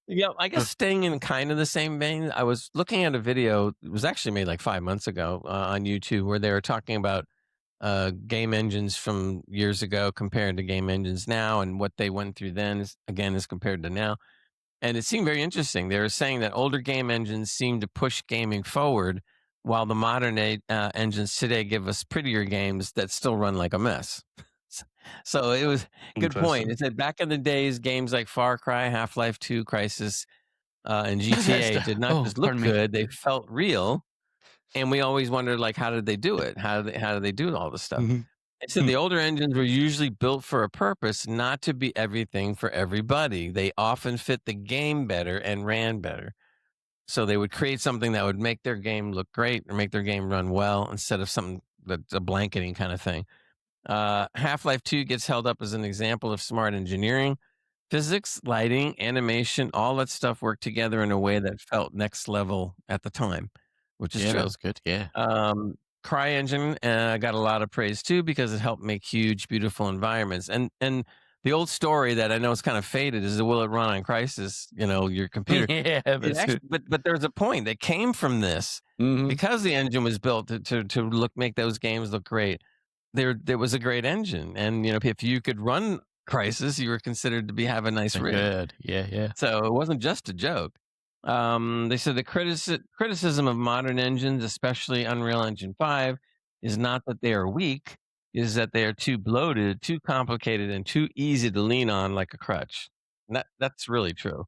Yeah, I guess staying in kind of the same vein, I was looking at a video. It was actually made like 5 months ago on YouTube, where they were talking about game engines from years ago compared to game engines now, and what they went through then is compared to now. And it seemed very interesting. They were saying that older game engines seem to push gaming forward, while the modern engines today give us prettier games that still run like a mess. So it was a good point. It said back in the days, games like Far Cry, Half-Life 2, Crysis, and GTA did not just look good; they felt real. And we always wondered, how did they do it? How did they do all this stuff? It said the older engines were usually built for a purpose, not to be everything for everybody. They often fit the game better and ran better. So they would create something that would make their game look great or make their game run well, instead of something that's a blanketing kind of thing. Half-Life 2 gets held up as an example of smart engineering. Physics, lighting, animation, all that stuff worked together in a way that felt next level at the time, which is true. That was good. Yeah. CryEngine got a lot of praise too, because it helped make huge, beautiful environments. And the old story that I know is kind of faded is, will it run on Crysis? Your computer. But there's a point that came from this, because the engine was built to make those games look great. There was a great engine, and if you could run Crysis, you were considered to have a nice rig. Good. Yeah. So it wasn't just a joke. They said the criticism of modern engines, especially Unreal Engine 5, is not that they are weak, is that they are too bloated, too complicated, and too easy to lean on like a crutch. And that's really true.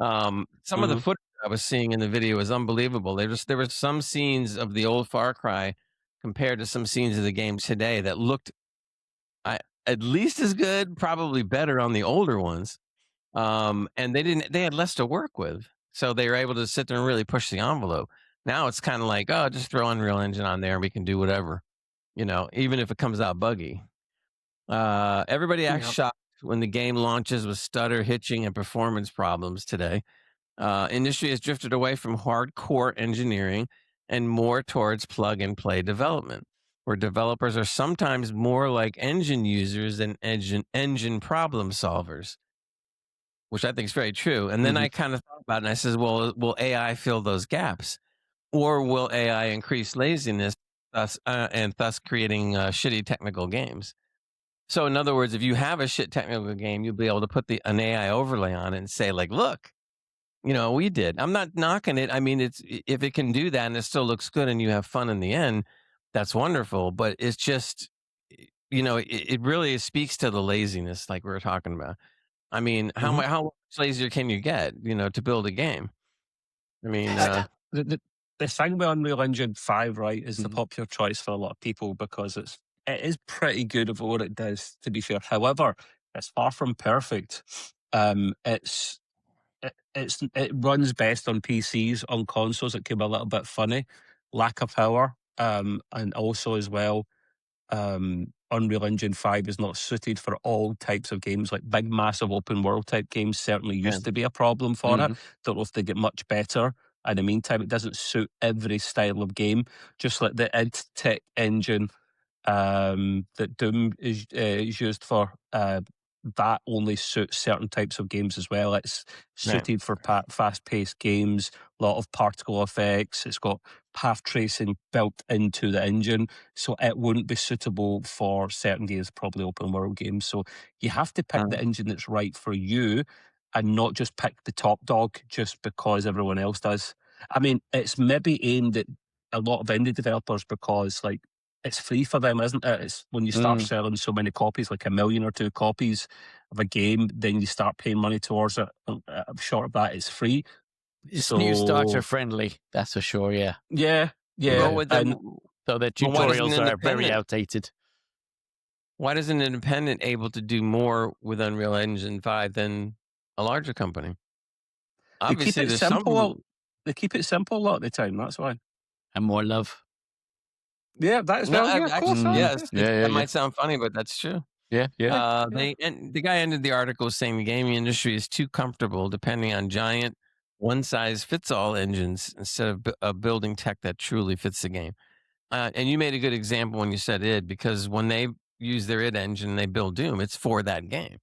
Some of the footage I was seeing in the video was unbelievable. There were some scenes of the old Far Cry compared to some scenes of the game today that looked at least as good, probably better on the older ones. And they had less to work with. So they were able to sit there and really push the envelope. Now it's kind of like, oh, just throw Unreal Engine on there and we can do whatever, even if it comes out buggy. Everybody acts shocked when the game launches with stutter, hitching, and performance problems today. Industry has drifted away from hardcore engineering and more towards plug-and-play development, where developers are sometimes more like engine users than engine problem solvers, which I think is very true. And then I kind of thought about it, and I said, well, will AI fill those gaps? Or will AI increase laziness, and thus creating shitty technical games? So in other words, if you have a shit technical game, you'll be able to put an AI overlay on it and say, look, we did. I'm not knocking it. I mean, if it can do that and it still looks good and you have fun in the end, that's wonderful. But it's just, it really speaks to the laziness, like we were talking about. I mean, how much lazier can you get, to build a game? I mean, the thing with Unreal Engine 5, right, is the popular choice for a lot of people because it is pretty good at what it does, to be fair. However, it's far from perfect. It runs best on PCs. On consoles, it can be a little bit funny, lack of power, and also as well, Unreal Engine 5 is not suited for all types of games. Like big, massive open world type games certainly used to be a problem for it. Don't know if they get much better. In the meantime, it doesn't suit every style of game. Just like the id Tech engine that Doom is used for, that only suits certain types of games as well. It's suited for fast-paced games, a lot of particle effects. It's got path tracing built into the engine, so it wouldn't be suitable for certain games, probably open world games. So you have to pick the engine that's right for you and not just pick the top dog just because everyone else does. I mean, it's maybe aimed at a lot of indie developers because, like, it's free for them, isn't it? It's when you start selling so many copies, like 1 million or 2 copies of a game, then you start paying money towards it. Short of that, it's free. It's new starter friendly, that's for sure. Yeah. Well, so the tutorials are very outdated. Why isn't an independent able to do more with Unreal Engine 5 than a larger company? Obviously, they keep it simple a lot of the time. That's why. And more love. Yeah, that is that might sound funny, but that's true. And the guy ended the article saying the gaming industry is too comfortable depending on giant one-size-fits-all engines instead of building tech that truly fits the game. And you made a good example when you said id, because when they use their id engine and they build Doom, it's for that game.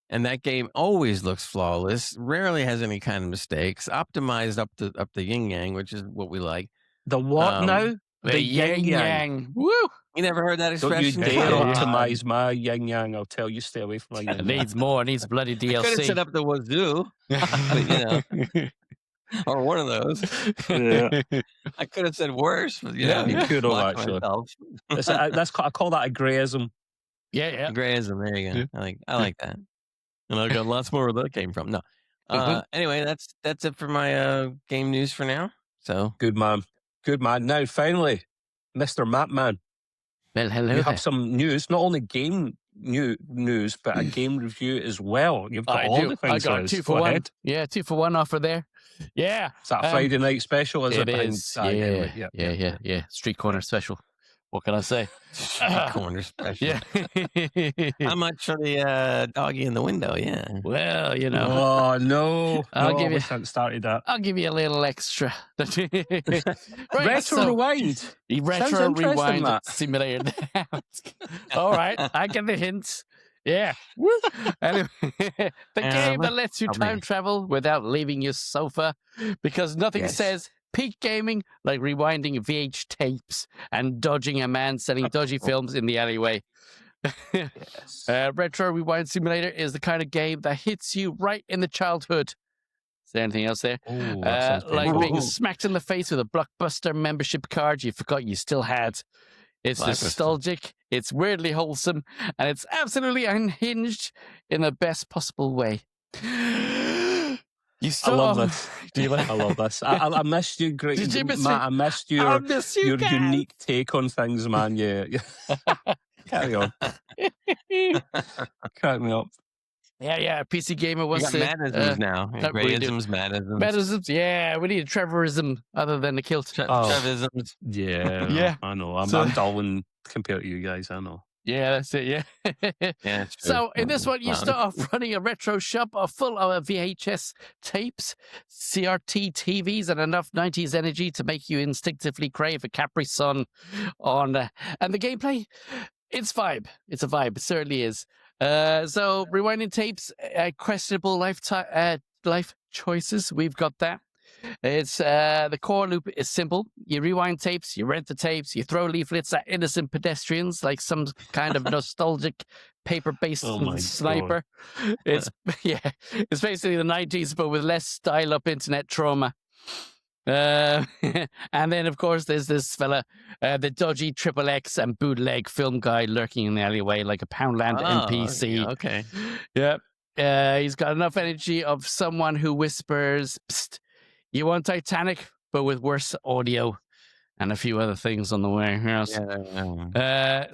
And that game always looks flawless, rarely has any kind of mistakes, optimized up the yin-yang, which is what we like. The what now? The yin-yang. Woo! You never heard that expression? Don't you dare optimize my yin-yang. I'll tell you, stay away from my yin-yang. It needs more. It needs bloody DLC. I could have set up the wazoo, but, or one of those. Yeah. I could have said worse. But, you could have, actually. I call that a grayism. Yeah. Grayism, there you go. I like that. And I've got lots more where that came from. No. Anyway, that's it for my game news for now. So good man. Now, finally, Mr. Mapman. Well, hello. You have some news, not only game news, but a game review as well. You've got all the things. I got 2 for 1. Yeah, 2 for 1 offer there. Yeah. Is that a Friday night special? It is. Yeah. Street corner special. What can I say? Corner special. Yeah. How much for the doggy in the window? Yeah. Well, Oh no! I'll give you. Started that. I'll give you a little extra. Retro rewind. Retro rewind simulator. All right, I get the hint. Yeah. Anyway, the game that lets you time travel without leaving your sofa, because nothing says peak gaming like rewinding VH tapes and dodging a man selling dodgy films in the alleyway. Retro Rewind Simulator is the kind of game that hits you right in the childhood. Is there anything else there? Like being smacked in the face with a Blockbuster membership card you forgot you still had. It's nostalgic, it's weirdly wholesome, and it's absolutely unhinged in the best possible way. I love this. Do you like? I love this. I missed you, great. Did you miss Matt, I missed your unique take on things, man. Yeah. Carry on. Crack me up. Yeah. PC Gamer wants to... Madisms now. Grayisms, Madisms. Madisms, yeah. We need a Trevorism other than the kilt. Trevisms. Yeah. I know. I'm dull compared to you guys, I know. Yeah, that's it, yeah. So in this one, you start off running a retro shop full of VHS tapes, CRT TVs, and enough 90s energy to make you instinctively crave a Capri Sun and the gameplay, it's vibe. It's a vibe. It certainly is. So rewinding tapes, questionable life choices. We've got that. It's the core loop is simple. You rewind tapes, you rent the tapes, you throw leaflets at innocent pedestrians like some kind of nostalgic paper-based sniper. It's it's basically the 90s, but with less dial-up internet trauma. And then, of course, there's this fella, the dodgy XXX and bootleg film guy lurking in the alleyway like a Poundland NPC. Okay. Yep. He's got enough energy of someone who whispers, "Psst, you want Titanic, but with worse audio," and a few other things on the way. Yes.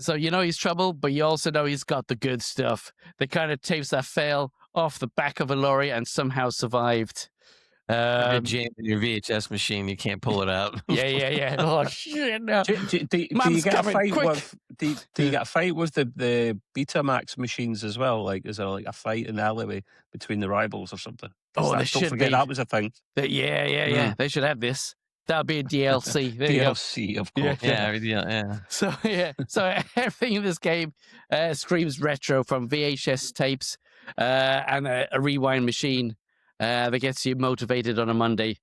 So you know he's trouble, but you also know he's got the good stuff. The kind of tapes that fell off the back of a lorry and somehow survived. If you jam in your VHS machine, you can't pull it out. Yeah. Oh shit! No. Do you get a fight with? Do you get a fight with the Betamax machines as well? Like, is there like a fight in the alleyway between the rivals or something? They should forget be. That was a thing. Yeah. They should have this. That'll be a DLC. There DLC, of course. Yeah. So everything in this game screams retro, from VHS tapes and a rewind machine that gets you motivated on a Monday.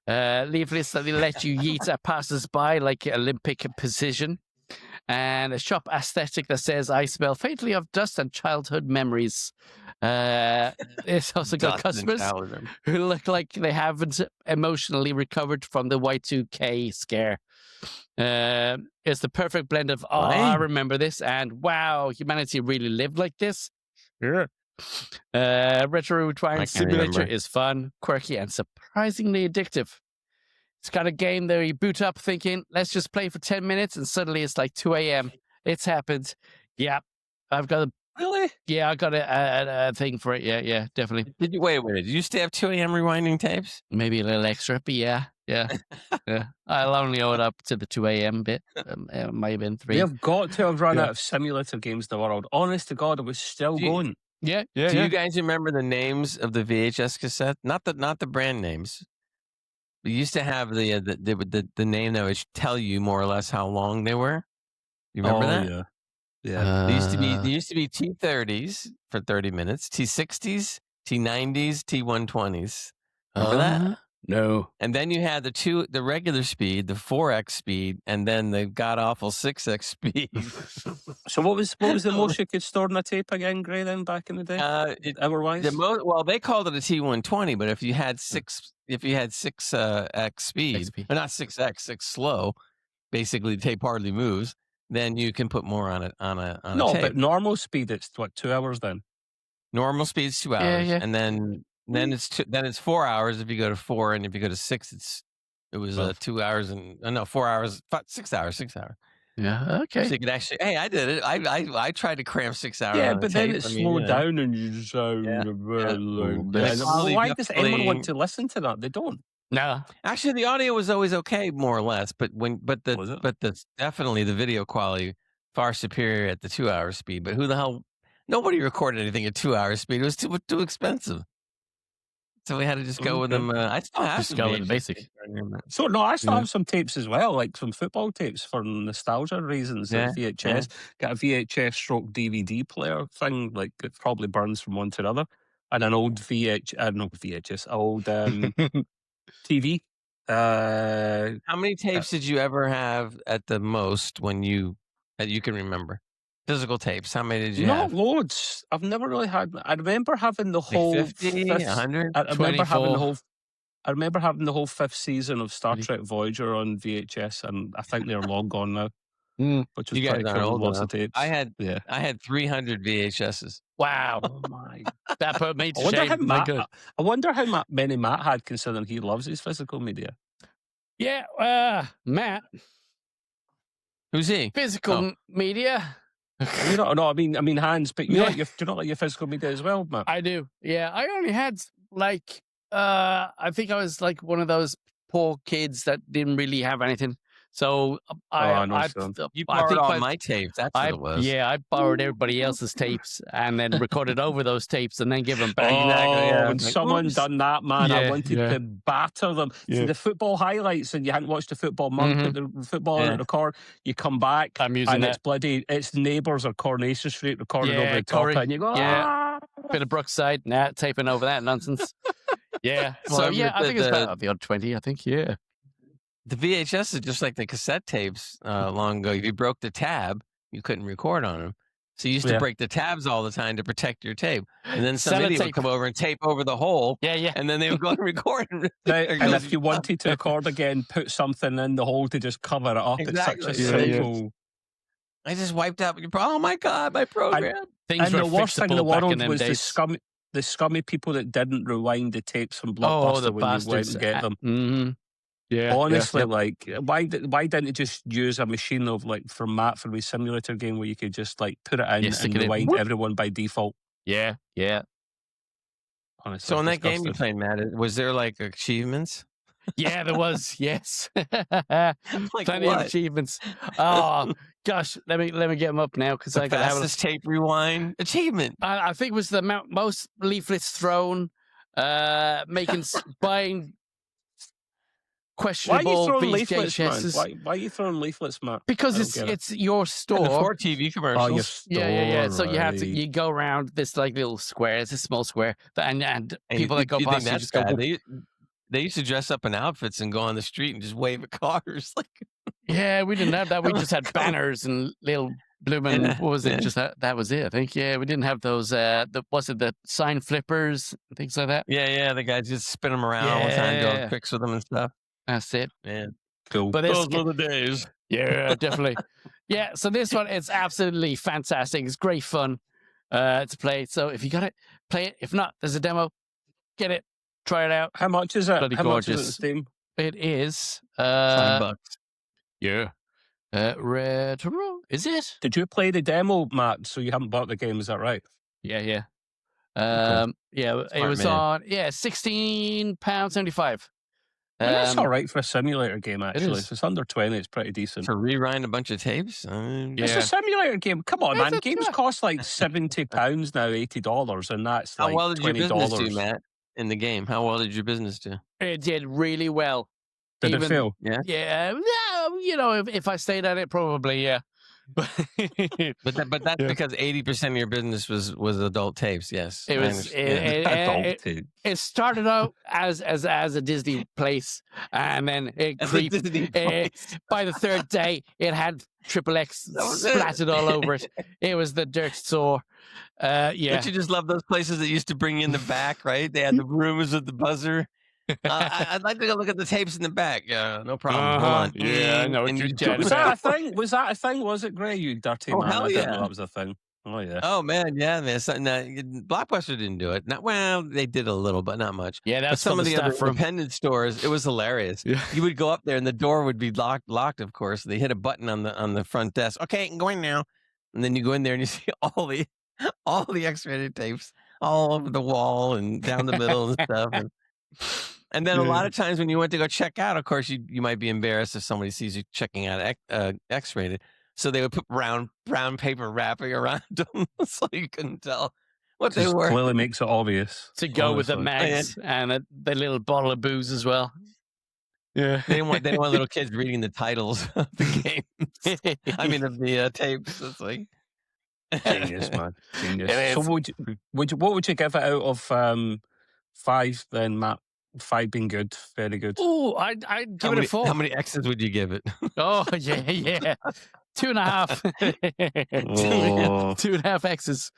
Leaflets that they let you yeet at passers-by like Olympic precision. And a shop aesthetic that says, "I smell faintly of dust and childhood memories." It's also got customers who look like they haven't emotionally recovered from the Y2K scare. It's the perfect blend of, I remember this, and wow, humanity really lived like this. Yeah. Retro Rewind Simulator is fun, quirky, and surprisingly addictive. It's kind of game that you boot up thinking, let's just play for 10 minutes, and suddenly it's like 2 a.m. It's happened. Yeah. I've got Really? Yeah, I got a thing for it. Yeah, definitely. Did you wait? Did you stay up 2 a.m. rewinding tapes? Maybe a little extra, but yeah. I'll only owe it up to the 2 a.m. bit. It might have been 3. They've got to have run out of simulator games in the world. Honest to God, it was still going. Yeah. Do you guys remember the names of the VHS cassette? Not the brand names. We used to have the name that would tell you more or less how long they were. You remember that? Yeah. There used to be T30s for 30 minutes, T60s, T90s, T120s. Remember that? No. And then you had the regular speed, the 4x speed, and then the god awful 6x speed. So what was the most you could store in a tape again, Gray, then back in the day? Hour-wise? They called it a T120, but if you had 6x speed, or not 6x, 6 slow, basically the tape hardly moves, then you can put more on it on a tape. But normal speed, it's what, 2 hours then? Normal speed is 2 hours, Yeah. and then it's 4 hours if you go to 4, and if you go to 6, it was 2 hours and 4 hours, 6 hours. Yeah, okay. So you could actually, hey, I did it. I tried to cram 6 hours. Yeah, on but then it slowed down, and you just why does anyone want to listen to that? They don't. No, actually, the audio was always okay, more or less. But definitely the video quality far superior at the 2 hour speed. But who the hell? Nobody recorded anything at 2 hour speed. It was too expensive. So we had to just go with them. I still have just go with the basic. So no, I still have some tapes as well, like some football tapes for nostalgia reasons. Yeah, VHS, got a VHS stroke DVD player thing. Like it probably burns from one to another, and an old old TV. How many tapes did you ever have at the most that you can remember? Physical tapes. How many did you have? Not loads. I've never really had. I remember having the whole 50, 100. I remember having the whole 5th season of Star Trek Voyager on VHS, and I think they're long gone now. Which was pretty cool. Lots of tapes. I had 300 VHSs. Wow. Oh my! That put me to shame. I wonder how many Matt had, considering he loves his physical media. Yeah, Matt. Who's he? Physical media. You don't know. I mean, Hans. But you do not like your physical media as well, Matt. I do. Yeah, I only had like I think I was like one of those poor kids that didn't really have anything. So you borrowed all my tapes. That's what it was. Yeah, I borrowed everybody else's tapes and then recorded over those tapes and then give them back. When someone done that, man, I wanted to batter them. See the football highlights, and you hadn't watched the football month, put the football out of the car. You come back, it's Neighbours or Coronation Street recorded over the top, and you go, bit of Brookside, taping over that nonsense. Yeah. Well, So I mean, yeah, I think it's the about the odd 20. I think yeah. VHS is just like the cassette tapes long ago. If you broke the tab, you couldn't record on them. So you used to Yeah. break the tabs all the time to protect your tape. And then some idiot would Sellotape. come over and tape over the hole. Yeah, yeah. And then they would go and record. Right, There and goes if you wanted to record again, put something in the hole to just cover it up. Exactly. It's such a Yeah, yeah. simple. I just wiped out your Oh my God, my program. Things And were the worst thing in the fixable back in world them was days. the scummy people that didn't rewind the tapes from Oh, Blockbuster the when you went bastards. and get them. Mm-hmm. Yeah. Honestly, yeah. like, why didn't it just use a machine of like format for a simulator game where you could just like put it in Yeah, stick and it in. rewind Whoop. everyone by default? Yeah, yeah. Honestly, So in that game you disgusting. played, Matt, was there like achievements? Yeah, there was. Yes. Like Plenty of what? achievements. Oh gosh, let me get them up now because The I got to have a fastest tape rewind achievement. I think it was the most leaflets thrown, buying Why are you questionable throwing VHSs. leaflets, man? Why are you throwing leaflets, Matt? Because I don't get it. it's your And the store. 4 TV commercials. Oh, your store. Yeah. So you have to right. you go around this like little square. It's a small square, and And people that go you think past you that's just go. bad? "Whoop." They used to dress up in outfits and go on the street and just wave at cars. Like, Yeah, we didn't have that. We just had banners and little blooming. Yeah, What was it? yeah. Just that was it. I think. Yeah, we didn't have those. The sign flippers, things like that. yeah, the guys just spin them around all the time, doing Yeah. tricks with them and stuff. That's it. Yeah, Cool. But this, were the days. yeah, definitely. Yeah, so this one is absolutely fantastic. It's great fun to play. So if you got it, play it. If not, there's a demo. Get it. Try it out. How much is it? Bloody How much is it on gorgeous. Steam? It is. $5. Yeah. Retro. Is it? Did you play the demo, Matt? So you haven't bought the game, is that right? Yeah. Yeah. Cool. Yeah. It Smart was man. on. Yeah, £16.75. And that's all right for a simulator game, actually. is. If it's under 20, it's pretty decent. To rewind a bunch of tapes? It's Yeah. a simulator game. Come on, Is man. it? Games Yeah. cost like £70 now, $80, and that's How like well did your $20. business do, Matt, in the game? How well did your business do? It did really well. Did it fail? Yeah. Yeah. You know, if I stayed at it, probably yeah. But that's Yeah. because 80% of your business was adult tapes. Yes, It I was. understand. Adult tape. It started out as a Disney place, and then it As a creeped. Disney place. By the third day, it had XXX That was it. splattered all over it. It was the dirt store. Yeah. Don't you just love those places that used to bring you in the back, right? They had the rooms with the buzzer. I'd like to go look at the tapes in the back. Yeah, no problem. Hold on. Yeah, I know what And you're you chatting Was about. that a thing? Was that a thing? Was it, Gray? You dirty Oh, man. hell I didn't know yeah. that was a thing. Oh, yeah. Oh man, yeah, man. Blockbuster didn't do it. Not well, they did a little, but not much. Yeah, But that's some from of the the other staff room. independent stores, it was hilarious. Yeah. You would go up there and the door would be locked, of course. They hit a button on the front desk. Okay, I'm going now. And then you go in there and you see all the X-rated tapes all over the wall and down the middle and stuff. And then a lot of times when you went to go check out, of course, you might be embarrassed if somebody sees you checking out X-rated. So they would put brown paper wrapping around them so you couldn't tell what they Just were. clearly makes it obvious. To go with the honestly. mags and the little bottle of booze as well. Yeah. They didn't want little kids reading the titles of the games. I mean, of the tapes. It's like Genius, man. Genius. It So is. what would you give it out of 5 then, Matt? 5 being good, very good. Oh, I'd give it a 4. How many X's would you give it? Oh, yeah. 2.5. Oh. 2.5 X's.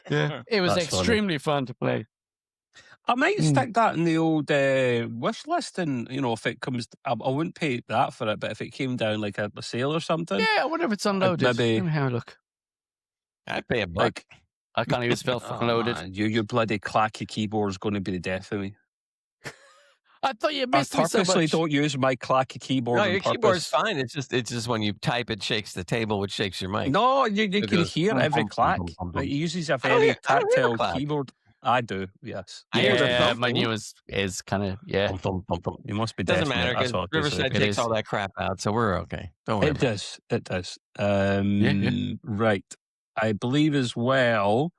Yeah. It was That's funny. extremely fun to play. I might stick that in the old wish list, and if it comes, I wouldn't pay that for it. But if it came down like a sale or something, Yeah, I wonder if it's unloaded. maybe- Let me have a look. I'd pay $1. like I can't even spell fucking loaded. man, your bloody clacky keyboard's going to be the death of me. I thought you I missed me so purposely much. don't use my clacky keyboard. No, on your keyboard's purpose. fine. It's just when you type, it shakes the table, which shakes your mic. No, you It can goes hear bum, every bum, clack. bum, bum, bum. Like, it uses a I don't very hear the tactile clack. keyboard. I do, yes. I hear the Yeah, thump, my thump. new is kind of, yeah. Thump, thump, thump, thump. You must be Doesn't deaf, mate. matter That's because all I can say. Riverside It takes is. all that crap out, so we're okay. Don't worry. It does. It does. yeah. Right. I believe as well,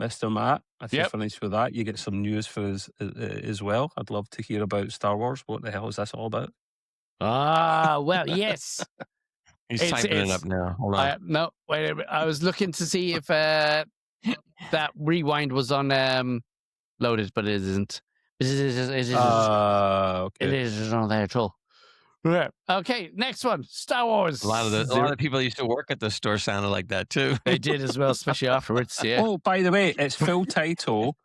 Mr. Matt, if you're Yep. finished with that, you get some news for us as well. I'd love to hear about Star Wars. What the hell is this all about? Ah, well, yes. He's It's- typing it it's- up now. Hold on. No, wait a minute. I was looking to see if that rewind was on loaded, but it isn't. It is not there at all. Yeah. Okay, next one. Star Wars. A lot of the people who used to work at the store sounded like that too. They did as well, especially afterwards. Yeah. Oh, by the way, its full title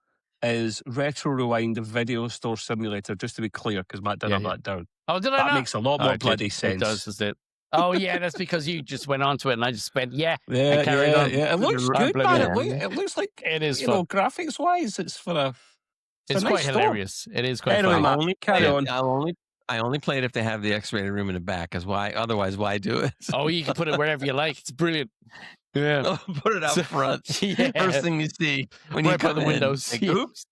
is Retro Rewind Video Store Simulator, just to be clear, because Matt didn't have that down. Oh, did I That not? makes a lot more bloody sense. It does, does it? Oh, yeah, that's because you just went on to it and I just went, and carried on. Yeah, it looks good, man. It looks like, it is fun. graphics-wise, it's for a... It's quite hilarious. It is quite funny. Matt, carry on. I only play it if they have the X-rated room in the back, because otherwise, why do it? Oh, you can put it wherever you like. It's brilliant. Yeah. Put it out front. First thing you see when you come the windows. Like, oops.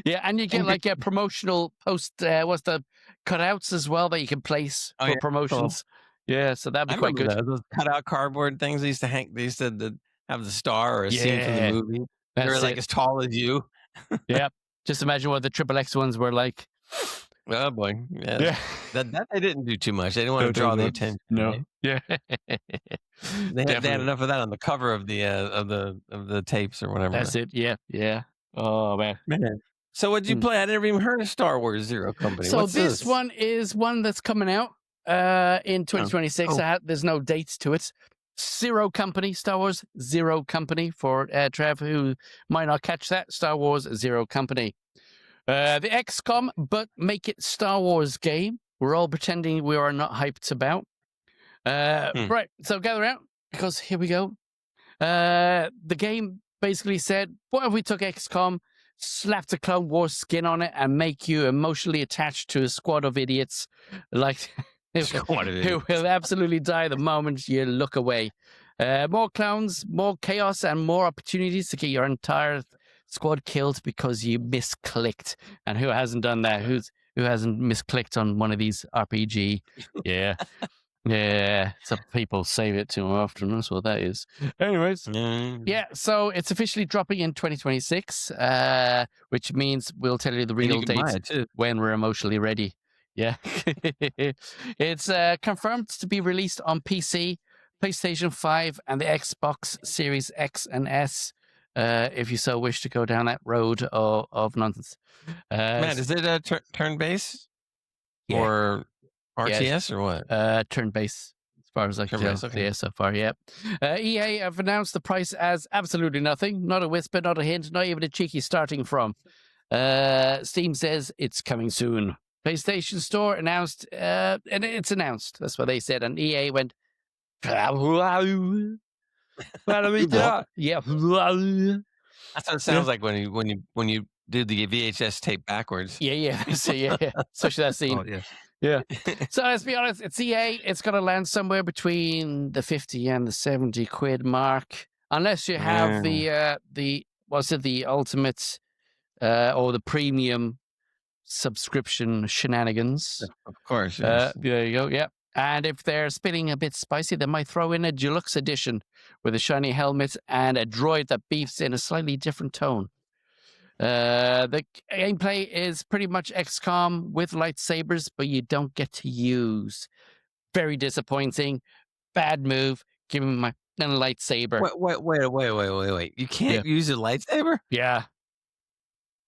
Yeah, and you get like a promotional post. What's the cutouts as well that you can place for promotions? Cool. Yeah, so that'd be quite good. Those cutout cardboard things they used to hang. They used to have the star or a scene from the movie. They were like as tall as you. Yeah, just imagine what the XXX ones were like. Oh boy, yeah. That they didn't do too much. They didn't want to draw the attention. No, right? yeah. They had enough of that on the cover of the tapes or whatever. That's it. Yeah. Oh man. So what'd you play? I never even heard of Star Wars Zero Company. So What's this one is one that's coming out in 2026. There's no dates to it. Zero Company, Star Wars Zero Company for Trev, who might not catch that. Star Wars Zero Company. The XCOM, but make it Star Wars game. We're all pretending we are not hyped about. Right, so gather out, because here we go. The game basically said, what if we took XCOM, slapped a Clone Wars skin on it, and make you emotionally attached to a squad of idiots, like who will absolutely die the moment you look away. More clowns, more chaos, and more opportunities to get your entire squad killed because you misclicked. And who hasn't done that? Who hasn't misclicked on one of these RPG? Yeah. Yeah. Some people save it too often. That's what that is. Anyways. Yeah. So it's officially dropping in 2026, which means we'll tell you the real date when we're emotionally ready. Yeah. It's confirmed to be released on PC, PlayStation 5, and the Xbox Series X and S. If you so wish to go down that road of nonsense. Matt, is it a turn-based or RTS or what? Turn-based, as far as I can tell. Okay. Yeah, so far, yeah. EA have announced the price as absolutely nothing. Not a whisper, not a hint, not even a cheeky starting from. Steam says it's coming soon. PlayStation Store announced, and it's announced. That's what they said. And EA went, yeah. That's what it sounds like when you do the VHS tape backwards. Yeah. Especially that scene. Oh, yeah. So let's be honest, it's EA. It's going to land somewhere between the 50 and the 70 quid mark, unless you have the ultimate or the premium subscription shenanigans. Of course. Yes. There you go. Yeah. And if they're spinning a bit spicy, they might throw in a deluxe edition with a shiny helmet and a droid that beeps in a slightly different tone. The gameplay is pretty much XCOM with lightsabers, but you don't get to use. Very disappointing. Bad move. Give me my lightsaber. Wait. You can't use a lightsaber? Yeah.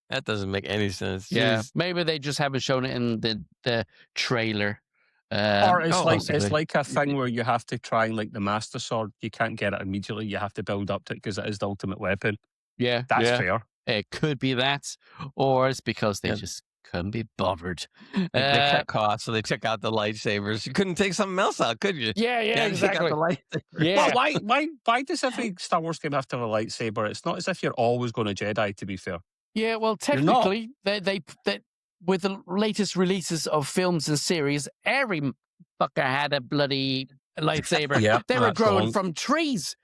That doesn't make any sense. Yeah. Maybe they just haven't shown it in the trailer. Or it's like a thing where you have to try like the Master Sword. You can't get it immediately. You have to build up to it because it is the ultimate weapon. Yeah. That's fair. It could be that, or it's because they just couldn't be bothered. They cut costs, so they took out the lightsabers. You couldn't take something else out, could you? Yeah, exactly. Yeah. Well, why does every Star Wars game have to have a lightsaber? It's not as if you're always going to Jedi, to be fair. Yeah, well, technically, they with the latest releases of films and series, every fucker had a bloody lightsaber. Yeah, they were growing from trees.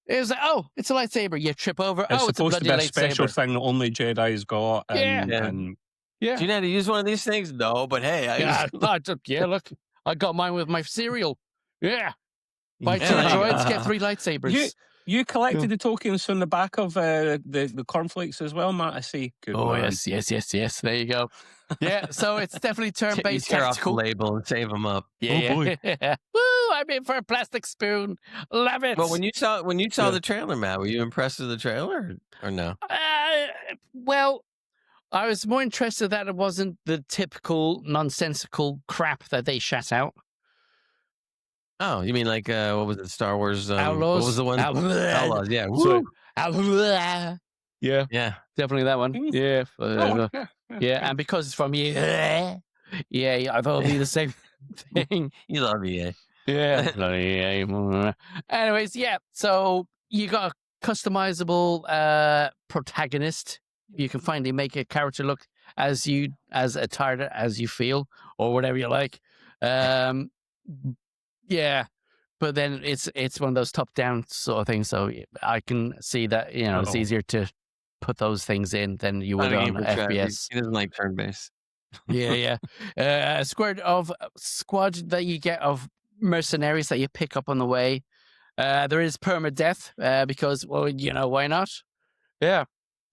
It was like, oh, it's a lightsaber. You trip over. It's it's a bloody supposed to be a special lightsaber. thing that only Jedi's got. And, Yeah. Do you know how to use one of these things? No, but hey. Look, I got mine with my cereal. Yeah. Buy 2 droids, get 3 lightsabers. You collected the tokens from the back of the cornflakes as well, Matt, I see. Good man. Yes. There you go. Yeah, so it's definitely turn-based tear off the tactical. label and save them up. Yeah. Woo, I'm in for a plastic spoon. Love it. Well, when you saw the trailer, Matt, were you impressed with the trailer or no? Well, I was more interested that it wasn't the typical nonsensical crap that they shat out. Oh, you mean like what was it? Star Wars? Outlaws. What was the one? Outlaws. Yeah. So, Woo! yeah, Yeah. definitely that one. Yeah, Yeah. and because it's from yeah, I thought it'd be the same thing. You love EA. Yeah. Anyways, yeah. So you got a customizable protagonist. You can finally make a character look as tired as you feel, or whatever you like. Yeah, but then it's one of those top-down sort of things. So I can see that it's easier to put those things in than you would on FPS. He doesn't like turn-based. Yeah. A squad that you get of mercenaries that you pick up on the way. There is permadeath because, well, why not? Yeah,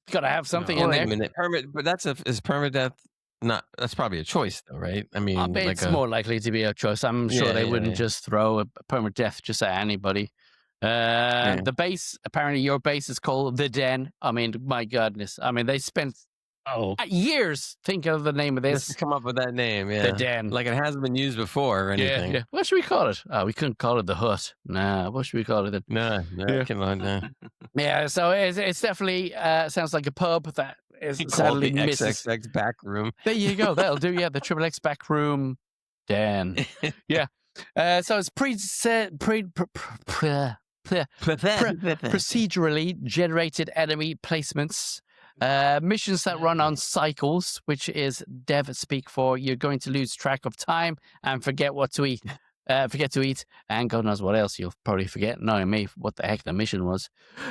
you got to have something in there. Wait a minute, but is permadeath not? That's probably a choice, though, right? I mean, it's more likely to be a choice. I'm sure they wouldn't just throw a permadeath just at anybody. The base, apparently, your base is called the Den. I mean, my goodness. I mean, they spent years thinking of the name of this. Just to come up with that name, yeah. The Den. Like it hasn't been used before or anything. Yeah. What should we call it? We couldn't call it the Hut. Nah, what should we call it? No, no. Yeah, so it's definitely sounds like a pub that is sadly the misses. XXX back room. There you go. That'll do. Yeah, the XXX back room. Den. Yeah. So it's procedurally generated enemy placements. Missions that run on cycles, which is dev speak for you're going to lose track of time and forget what to eat. And God knows what else you'll probably forget, knowing me, what the heck the mission was.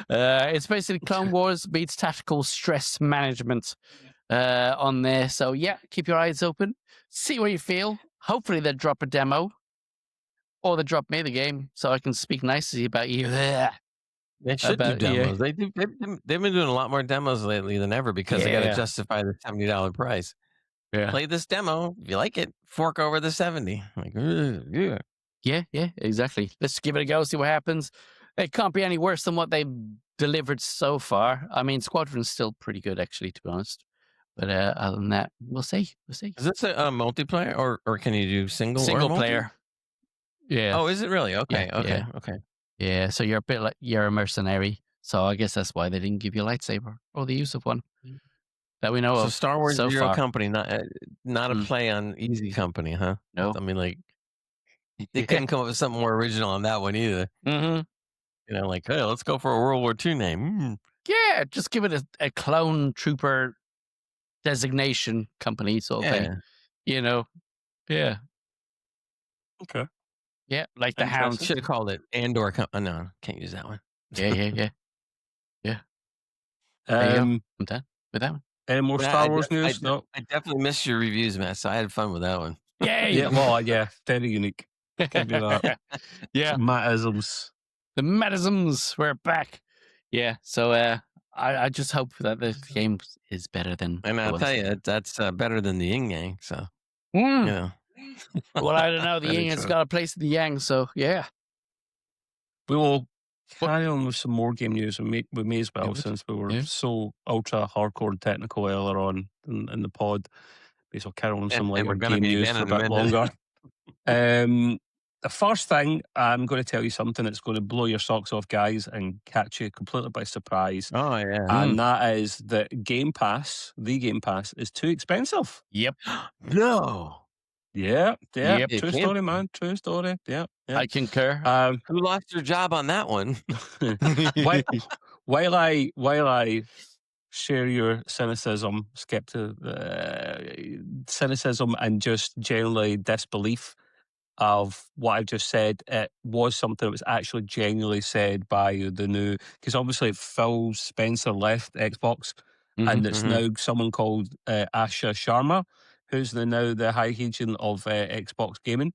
It's basically Clone Wars meets tactical stress management on there. So yeah, keep your eyes open, see what you feel. Hopefully they'll drop a demo, or they drop me the game so I can speak nicely about you. They should do demos. They've been doing a lot more demos lately than ever because they got to justify the $70 price. Yeah. Play this demo. If you like it, fork over the 70. Like, yeah, exactly. Let's give it a go, see what happens. It can't be any worse than what they've delivered so far. I mean, Squadron's still pretty good, actually, to be honest. But other than that, we'll see. Is this a multiplayer or can you do single player? Yeah. Oh, is it really? Okay. Yeah. Okay. Yeah. So you're a bit like you're a mercenary. So I guess that's why they didn't give you a lightsaber or the use of one that we know of. So Star Wars so Zero far. Company, not a play on Easy Company, huh? No. I mean, like they couldn't come up with something more original on that one either. Mm-hmm. Like, hey, let's go for a World War II name. Yeah, just give it a clone trooper designation company sort of thing. Yeah. Okay. Yeah, like the Hound. Should have called it Andor. No, can't use that one. Yeah. I'm done with that one. Any more Star Wars news? No. I definitely missed your reviews, Matt. So I had fun with that one. Yeah. Well, very unique. Can't do that. Yeah. Mattisms. The Mattisms, we're back. Yeah. So I just hope that the game is better than. And I'll tell you, that's better than the Yin Yang. So Well, I don't know. The Yin has got a place in the Yang, so yeah. We will carry on with some more game news with me as well, since we were so ultra hardcore and technical earlier on in the pod. So I'll carry on with some lighter game news for a bit longer. The first thing, I'm going to tell you something that's going to blow your socks off, guys, and catch you completely by surprise. Oh, yeah. And that is that the Game Pass is too expensive. Yep. No. Yeah. True story, man. True story. Yeah. I concur. Who lost your job on that one? while I share your cynicism, cynicism, and just generally disbelief of what I've just said, it was something that was actually genuinely said by the new, because obviously Phil Spencer left Xbox, and it's now someone called Asha Sharma, who's now the high agent of Xbox Gaming.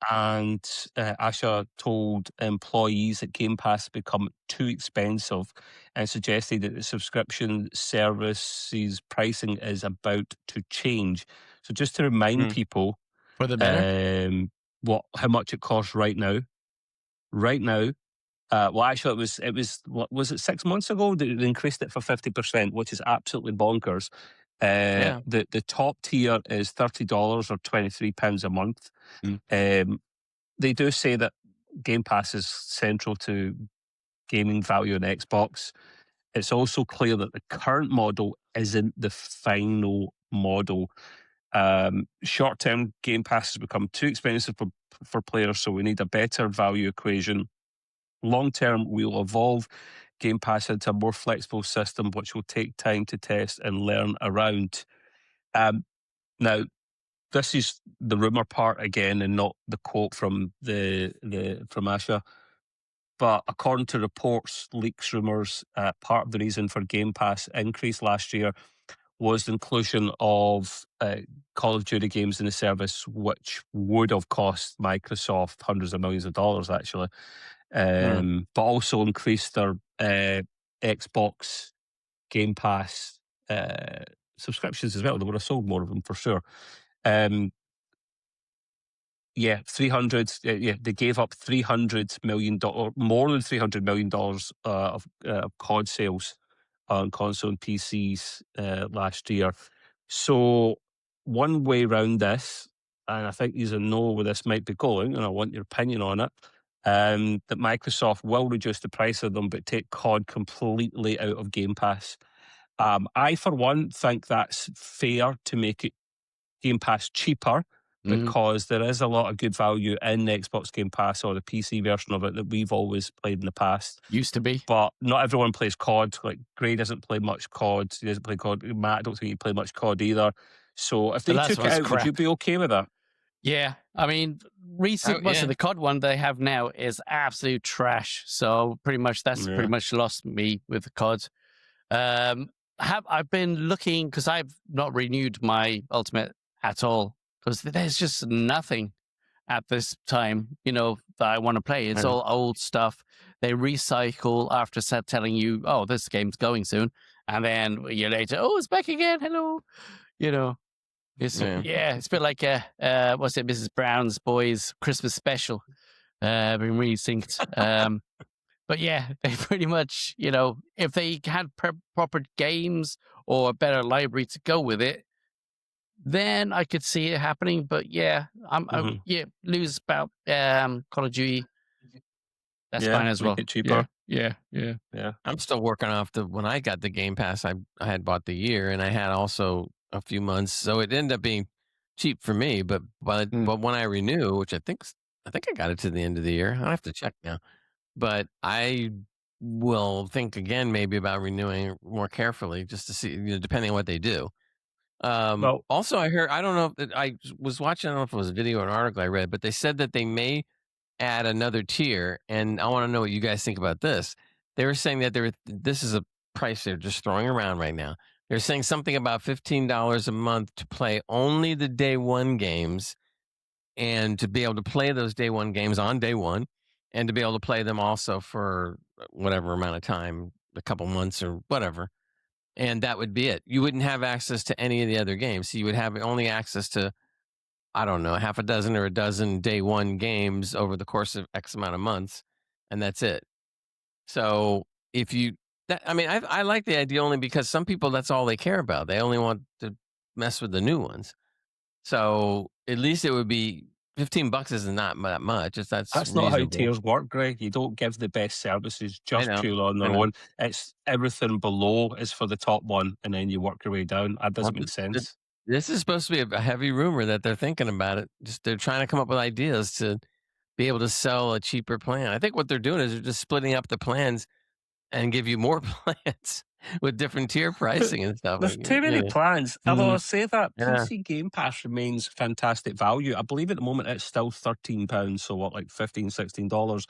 And Asha told employees that Game Pass had become too expensive and suggested that the subscription services pricing is about to change. So just to remind people, for the better, how much it costs right now. Well, actually, it was 6 months ago that they increased it for 50%, which is absolutely bonkers. The top tier is $30 or £23 a month. They do say that Game Pass is central to gaming value on Xbox. It's also clear that the current model isn't the final model. Short-term Game Pass has become too expensive for players, so we need a better value equation. Long-term, we'll evolve Game Pass into a more flexible system, which will take time to test and learn around. Now, this is the rumor part again, and not the quote from from Asha. But according to reports, leaks, rumors, part of the reason for Game Pass increase last year was the inclusion of Call of Duty games in the service, which would have cost Microsoft hundreds of millions of dollars, actually, but also increased their Xbox Game Pass subscriptions as well. They would have sold more of them for sure. 300. They gave up $300 million, more than $300 million of COD sales on console and PCs last year. So one way around this, and I think you know where this might be going, and I want your opinion on it, that Microsoft will reduce the price of them, but take COD completely out of Game Pass. I, for one, think that's fair to make it Game Pass cheaper, because there is a lot of good value in the Xbox Game Pass or the PC version of it that we've always played in the past. Used to be. But not everyone plays COD. Like, Gray doesn't play much COD. He doesn't play COD. Matt, I don't think he played much COD either. So if they took it out, would you be okay with that? Yeah. I mean, most of the COD one they have now is absolute trash. So pretty much pretty much lost me with the COD. I've been looking, because I've not renewed my Ultimate at all, because there's just nothing at this time, that I want to play. It's all old stuff. They recycle after telling you, oh, this game's going soon. And then a year later, oh, it's back again. Hello. It's it's a bit like what's it, Mrs. Brown's Boys Christmas special, been resynced. But yeah, they pretty much, if they had proper games or a better library to go with it, then I could see it happening. But lose about Call of Duty. That's fine as well. Make it cheaper. Yeah. I'm still working off when I got the Game Pass. I had bought the year, and I had also a few months, so it ended up being cheap for me. But when I renew, which I think I got it to the end of the year. I have to check now, but I will think again maybe about renewing more carefully, just to see, depending on what they do. Also, I heard, I don't know if I was watching, I don't know if it was a video or an article I read, but they said that they may add another tier, and I want to know what you guys think about this. They were saying that this is a price they're just throwing around right now. They're saying something about $15 a month to play only the day one games, and to be able to play those day one games on day one, and to be able to play them also for whatever amount of time, a couple months or whatever. And that would be it. You wouldn't have access to any of the other games. So you would have only access to, I don't know, half a dozen or a dozen day one games over the course of X amount of months, and that's it. So I like the idea only because some people, that's all they care about. They only want to mess with the new ones. So at least it would be $15 is not that much. That's not how tiers work, Greg. You don't give the best services just purely on their own. It's everything below is for the top one, and then you work your way down. That doesn't make sense. This is supposed to be a heavy rumor that they're thinking about it. Just they're trying to come up with ideas to be able to sell a cheaper plan. I think what they're doing is they're just splitting up the plans and give you more plans with different tier pricing and stuff. There's too many plans. Although I say that, PC Game Pass remains fantastic value. I believe at the moment it's still £13, so what, like $15, $16?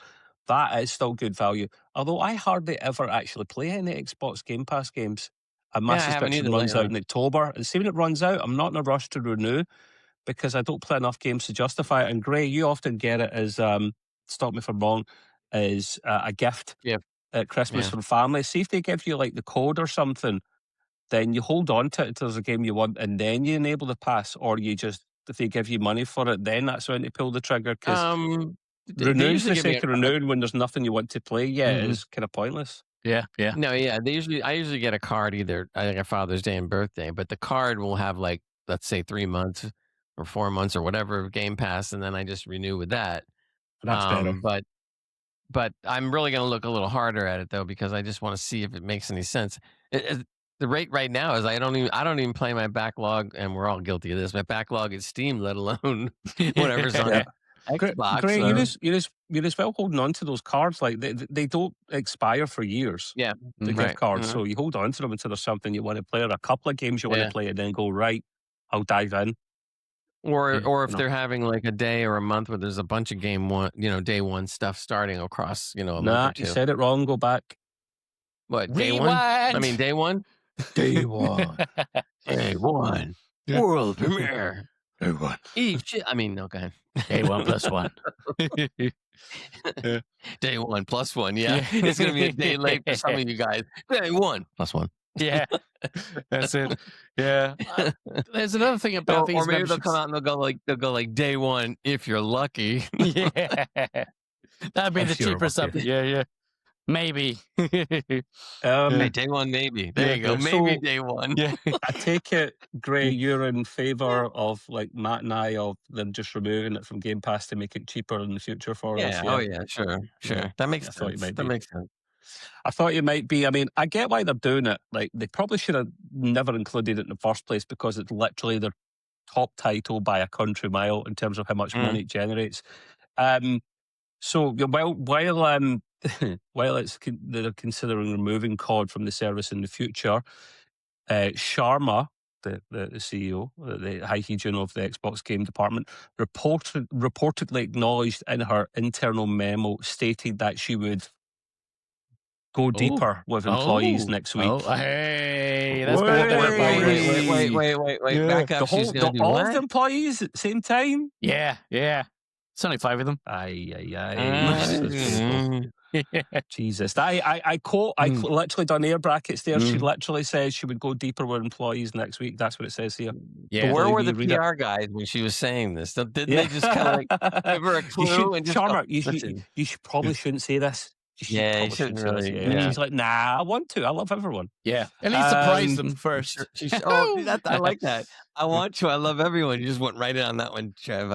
That is still good value. Although I hardly ever actually play any Xbox Game Pass games. And my subscription runs out in October. And see, when it runs out, I'm not in a rush to renew, because I don't play enough games to justify it. And Gray, you often get it as, stop me if I'm wrong, as a gift. At Christmas from family. See if they give you like the code or something, then you hold on to it until there's a game you want, and then you enable the pass, or you just, if they give you money for it, then that's when you pull the trigger, because renewing for the sake of renewing when there's nothing you want to play is kind of pointless. Yeah. No, yeah. I usually get a card either like a Father's Day and birthday, but the card will have like, let's say 3 months or 4 months or whatever of Game Pass, and then I just renew with that. That's better. But I'm really going to look a little harder at it though, because I just want to see if it makes any sense. The rate right now is I don't even play my backlog, and we're all guilty of this. My backlog is Steam, let alone whatever's on Yeah. Xbox. Great, So. you're as well holding on to those cards. Like they don't expire for years. Yeah, The gift right. cards, so you hold on to them until there's something you want to play or a couple of games you want to play, and then go right. I'll dive in. Or if No. they're having like a day or a month where there's a bunch of day one stuff starting across, a month Nah, or two. you said it wrong. Go back. What, day one? I mean, day one? Day one. Day one. Yeah. World premiere. Day one. I mean, no, go ahead. Day 1 plus 1. Day 1 plus 1. Yeah. It's going to be a day late for some of you guys. Day 1 plus 1. Yeah. That's it. Yeah. There's another thing about these Or maybe memberships. they'll come out and they'll go like day 1 if you're lucky. Yeah. That'd be If the you're cheapest lucky. up. Yeah. Maybe. Hey, day 1 maybe. There you go. Maybe day 1. Yeah. I take it, Gray, you're in favour of, like Matt and I, of them just removing it from Game Pass to make it cheaper in the future for us. Yeah. Oh yeah. Sure. Yeah. That makes I sense. thought you might be. That makes sense. I thought you might be. I mean, I get why they're doing it. Like, they probably should have never included it in the first place, because it's literally their top title by a country mile in terms of how much money it generates. So while while they're considering removing COD from the service in the future, Sharma, the CEO, the Haiheejin of the Xbox game department, reportedly acknowledged in her internal memo, stated that she would go deeper with employees next week. Oh, hey, that's better. Wait. Back up. She's going to do all what? of the employees at the same time? Yeah. It's only 5 of them. Jesus. I literally done air brackets there. She literally says she would go deeper with employees next week. That's what it says here. Yeah. Where were the PR guys when she was saying this? Didn't they just kind of like give her a clue and just Sharma, listen? you probably shouldn't say this. Yeah, you shouldn't really. Yeah. She's like, nah, I want to. I love everyone. Yeah. At least surprise them first. I like that. I want to. I love everyone. You just went right in on that one, Trev.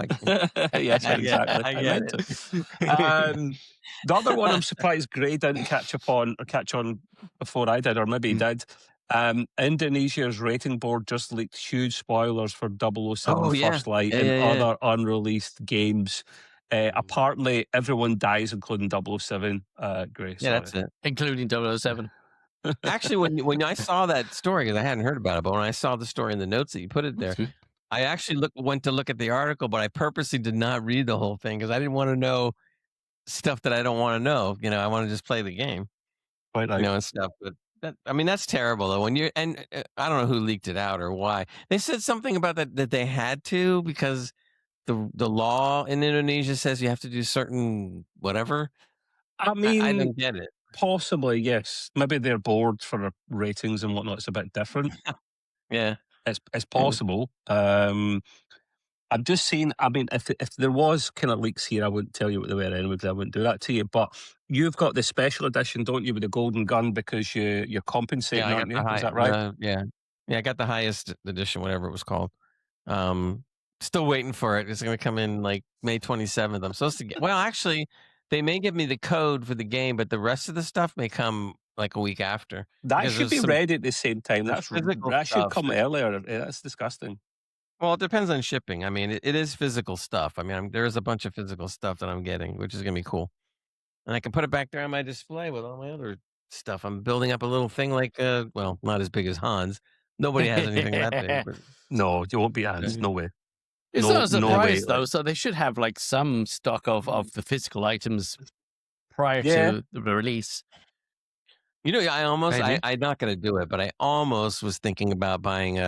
Yes, exactly. I get it. The other one I'm surprised Gray didn't catch on before I did, or maybe he did. Indonesia's rating board just leaked huge spoilers for 007 First Light and other unreleased games. Apparently, everyone dies, including 007. Gray, yeah, that's it. Including 007. Actually, when I saw that story, because I hadn't heard about it, but when I saw the story in the notes that you put it there, I actually went to look at the article, but I purposely did not read the whole thing because I didn't want to know stuff that I don't want to know. I want to just play the game, and stuff. But that's terrible though. I don't know who leaked it out or why. They said something about that they had to, because the law in Indonesia says you have to do certain whatever. I mean, I don't get it. Possibly, yes. Maybe their board for their ratings and whatnot is a bit different. Yeah, it's possible. I'm just saying. I mean, if there was kind of leaks here, I wouldn't tell you what they were anyway, because I wouldn't do that to you. But you've got the special edition, don't you, with the golden gun, because you're compensating, aren't you? Is that right? Yeah. I got the highest edition, whatever it was called. Still waiting for it. It's going to come in like May 27th. I'm supposed to get. Well, actually, they may give me the code for the game, but the rest of the stuff may come like a week after. That should be ready at the same time. That should come earlier. That's disgusting. Well, it depends on shipping. I mean, it is physical stuff. I mean, there is a bunch of physical stuff that I'm getting, which is going to be cool. And I can put it back there on my display with all my other stuff. I'm building up a little thing like, well, not as big as Hans. Nobody has anything that big. But... No, you won't be Hans. No way. It's not a surprise, though. So they should have like some stock of the physical items prior to the release. I'm not going to do it, but I almost was thinking about buying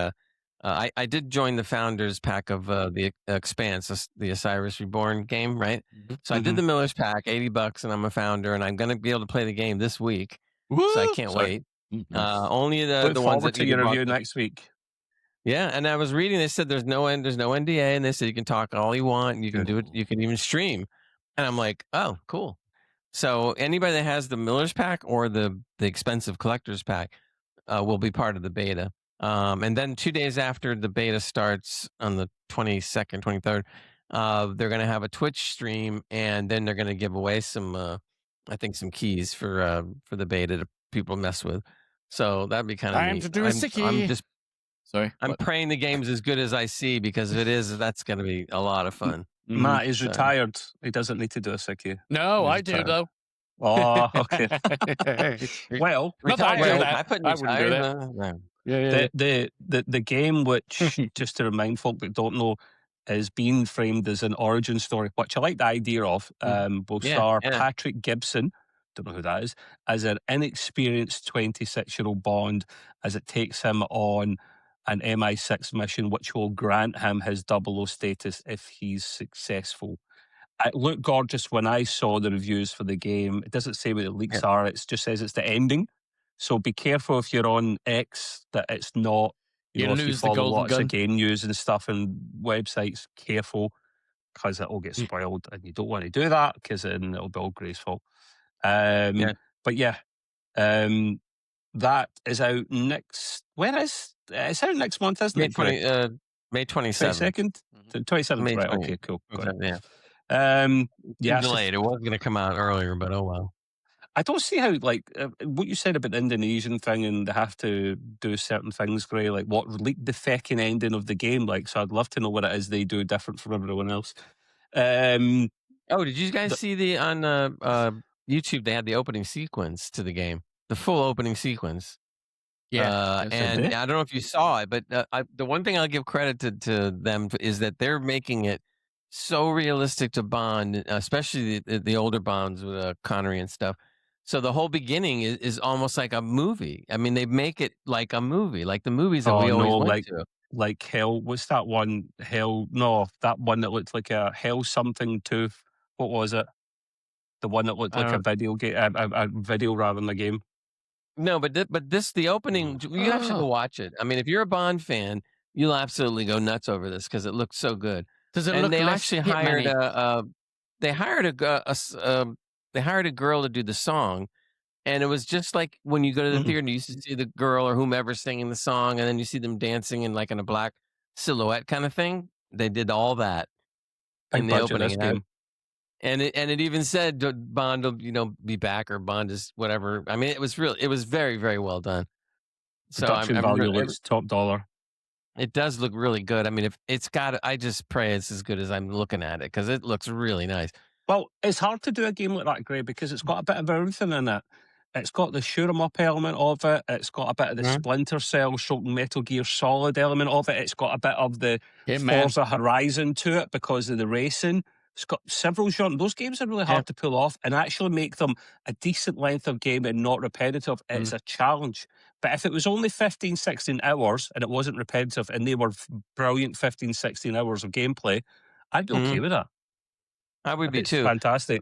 I did join the founders pack of the Expanse, the Osiris Reborn game, right? So I did the Miller's pack, $80, and I'm a founder, and I'm going to be able to play the game this week. Woo! So I can't wait. Only the ones that to your review next week. Yeah, and I was reading. They said there's no NDA, and they said you can talk all you want, and you can do it. You can even stream. And I'm like, oh, cool. So anybody that has the Miller's pack or the expensive collector's pack will be part of the beta. And then 2 days after the beta starts on the 22nd, 23rd, they're going to have a Twitch stream, and then they're going to give away some, I think, some keys for the beta to people mess with. So that'd be kind of Time neat. to do a sickie. I'm just Sorry. I'm praying the game's as good as I see, because if it is, that's going to be a lot of fun. Matt is retired. He doesn't need to do a sickie. No, He's I do retired. though. Oh, okay. Well, Not that I do that. I put I wouldn't do that. retired. the game, which just to remind folk that don't know, is being framed as an origin story, which I like the idea of. Will star Patrick Gibson, don't know who that is, as an inexperienced 26-year-old Bond as it takes him on an MI6 mission, which will grant him his 00 status if he's successful. It looked gorgeous when I saw the reviews for the game. It doesn't say what the leaks are. It just says it's the ending. So be careful if you're on X that it's not. You know, if lose you the follow golden lots gun. of game news and stuff and websites, careful, because it'll get spoiled, and you don't want to do that because then it'll be all Gray's fault. But yeah, that is out next. When is it's out next month, isn't it? May 27th. 27th, right? 20. Okay, cool. Yeah. Yeah, delayed. It was going to come out earlier, but oh well. I don't see how, like, what you said about the Indonesian thing and they have to do certain things, Gray, like what leaked the feckin' ending of the game, like, so I'd love to know what it is they do different from everyone else. Oh, did you guys see on YouTube, they had the opening sequence to the game, the full opening sequence. Yeah. And I don't know if you saw it, but the one thing I'll give credit to them is that they're making it so realistic to Bond, especially the older Bonds with Connery and stuff. So the whole beginning is almost like a movie. I mean, they make it like a movie, like the movies that we always went to. Like Hell, what's that one? Hell, no, that one that looked like a Hell something tooth. What was it? The one that looked like a video game, a video rather than a game. No, but the opening, you have to go watch it. I mean, if you're a Bond fan, you'll absolutely go nuts over this because it looks so good. Does it and look they less actually hired they hired a girl to do the song, and it was just like when you go to the theater and you used to see the girl or whomever singing the song, and then you see them dancing in like in a black silhouette kind of thing. They did all that in the opening game. And it even said Bond will, be back, or Bond is whatever. I mean, it was very, very well done. Production value looks top dollar. It does look really good. I mean, if it's got, I just pray it's as good as I'm looking at it because it looks really nice. Well, it's hard to do a game like that, Gray, because it's got a bit of everything in it. It's got the shoot 'em up element of it. It's got a bit of the Splinter Cell, Metal Gear Solid element of it. It's got a bit of the Forza Horizon to it because of the racing. It's got several genres. Those games are really hard to pull off and actually make them a decent length of game and not repetitive. It's a challenge. But if it was only 15, 16 hours and it wasn't repetitive and they were brilliant 15, 16 hours of gameplay, I'd be okay with that. I would be too. Fantastic.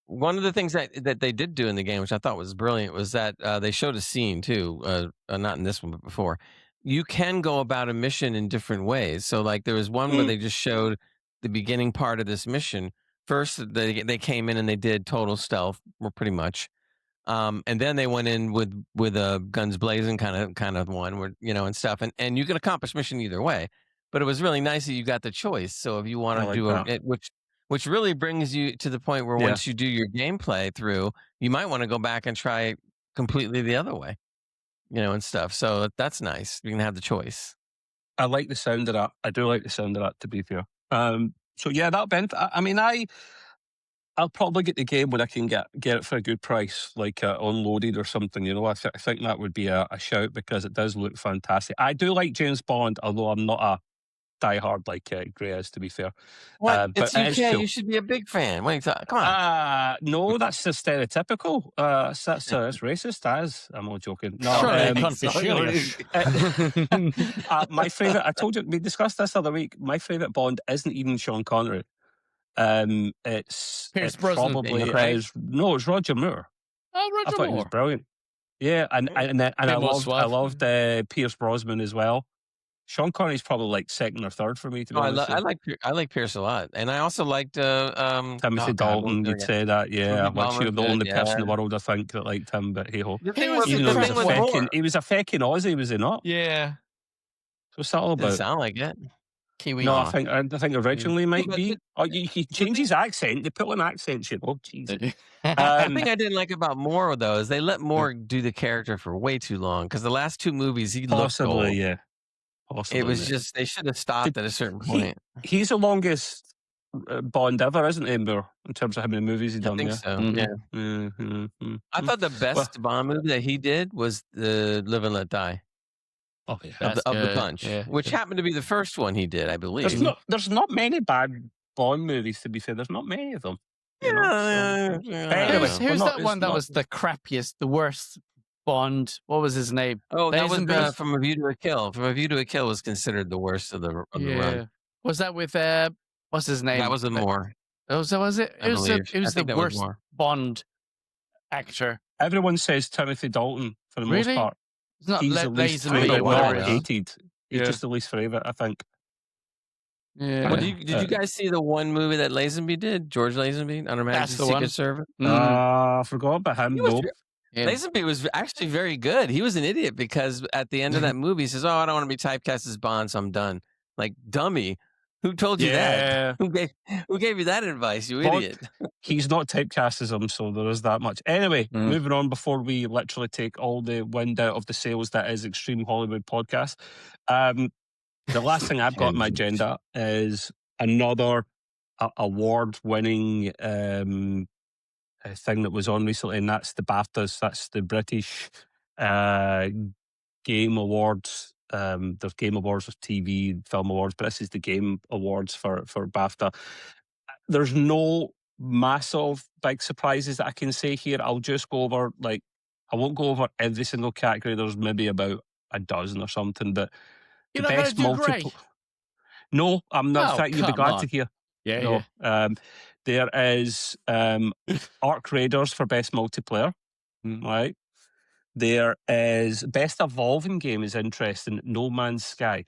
One of the things that they did do in the game, which I thought was brilliant, was that they showed a scene too, not in this one, but before. You can go about a mission in different ways. So like there was one where they just showed the beginning part of this mission. First, they came in and they did total stealth, pretty much. And then they went in with a guns blazing kind of one where, and stuff. And you can accomplish mission either way. But it was really nice that you got the choice. So if you want to do which really brings you to the point where once you do your gameplay through, you might want to go back and try completely the other way, and stuff. So that's nice. You can have the choice. I like the sound of that. I do like the sound of that, to be fair. So yeah, that'll benefit. I mean, I'll probably get the game when I can get it for a good price, like unloaded or something. I think that would be a shout because it does look fantastic. I do like James Bond, although I'm not a diehard like Gray is, to be fair. What? But it's UK. You should be a big fan. What are you talking? Come on. No, that's just stereotypical. That's racist. I'm all joking. No, my favorite. I told you we discussed this the other week. My favorite Bond isn't even Sean Connery. It's Pierce Brosnan, probably is. No, it's Roger Moore. Oh, Roger Moore. I thought he was brilliant. Yeah, and I loved Pierce Brosnan as well. Sean Connery's probably like second or third for me, to be Oh, honest. I like Pierce a lot, and I also liked Timothy Dalton, you'd say that, yeah. Which you're the only person in the world, I think, that liked him, but hey ho. Even though he was a feckin' Aussie, was he not? Yeah. So what's that all about? Didn't sound like it. Kiwi. No, I think originally might be. Oh, he changed his accent. They put on accents, you know. Jeez. The thing I didn't like about Moore though is they let Moore do the character for way too long, because the last two movies he looked old. Yeah. Possibly. It was just they should have stopped at a certain point. He's the longest Bond ever, isn't he, Moore, in terms of how many movies he's done? I think so. Yeah. I thought the best Bond movie that he did was the Live and Let Die. Oh yeah, of the bunch, which happened to be the first one he did, I believe. There's not many bad Bond movies, to be fair. There's not many of them. Anyway, who's that one that was the crappiest, the worst Bond? What was his name? Oh, that was From a View to a Kill. From a View to a Kill was considered the worst of the run. Was that with what's his name? That was Moore. Oh, so was it? It was the worst Bond actor. Everyone says Timothy Dalton for the most part. It's not he's the least hated. He's just the least favourite, I think. Yeah. Well, did you guys see the one movie that Lazenby did? George Lazenby, Under Majesty's Secret Service? I forgot about him. Lazenby was actually very good. He was an idiot because at the end of that movie, he says, "Oh, I don't want to be typecast as Bond, so I'm done." Like, dummy. Who told you that? Who gave you that advice, you idiot? He's not typecast as him, so there is that much. Anyway, moving on before we literally take all the wind out of the sails that is Extreme Hollywood Podcast. The last thing I've got on my agenda is another award-winning thing that was on recently, and that's the BAFTAs. That's the British Game Awards. There's Game Awards with TV, Film Awards, but this is the Game Awards for BAFTA. There's no massive big surprises that I can say here. I'll just go over, I won't go over every single category. There's maybe about a dozen or something, but you're not going to do great. No, I'm not. In fact, you'd be glad to hear. Yeah. There is Ark Raiders for best multiplayer, right? There is best evolving game is interesting. No Man's Sky.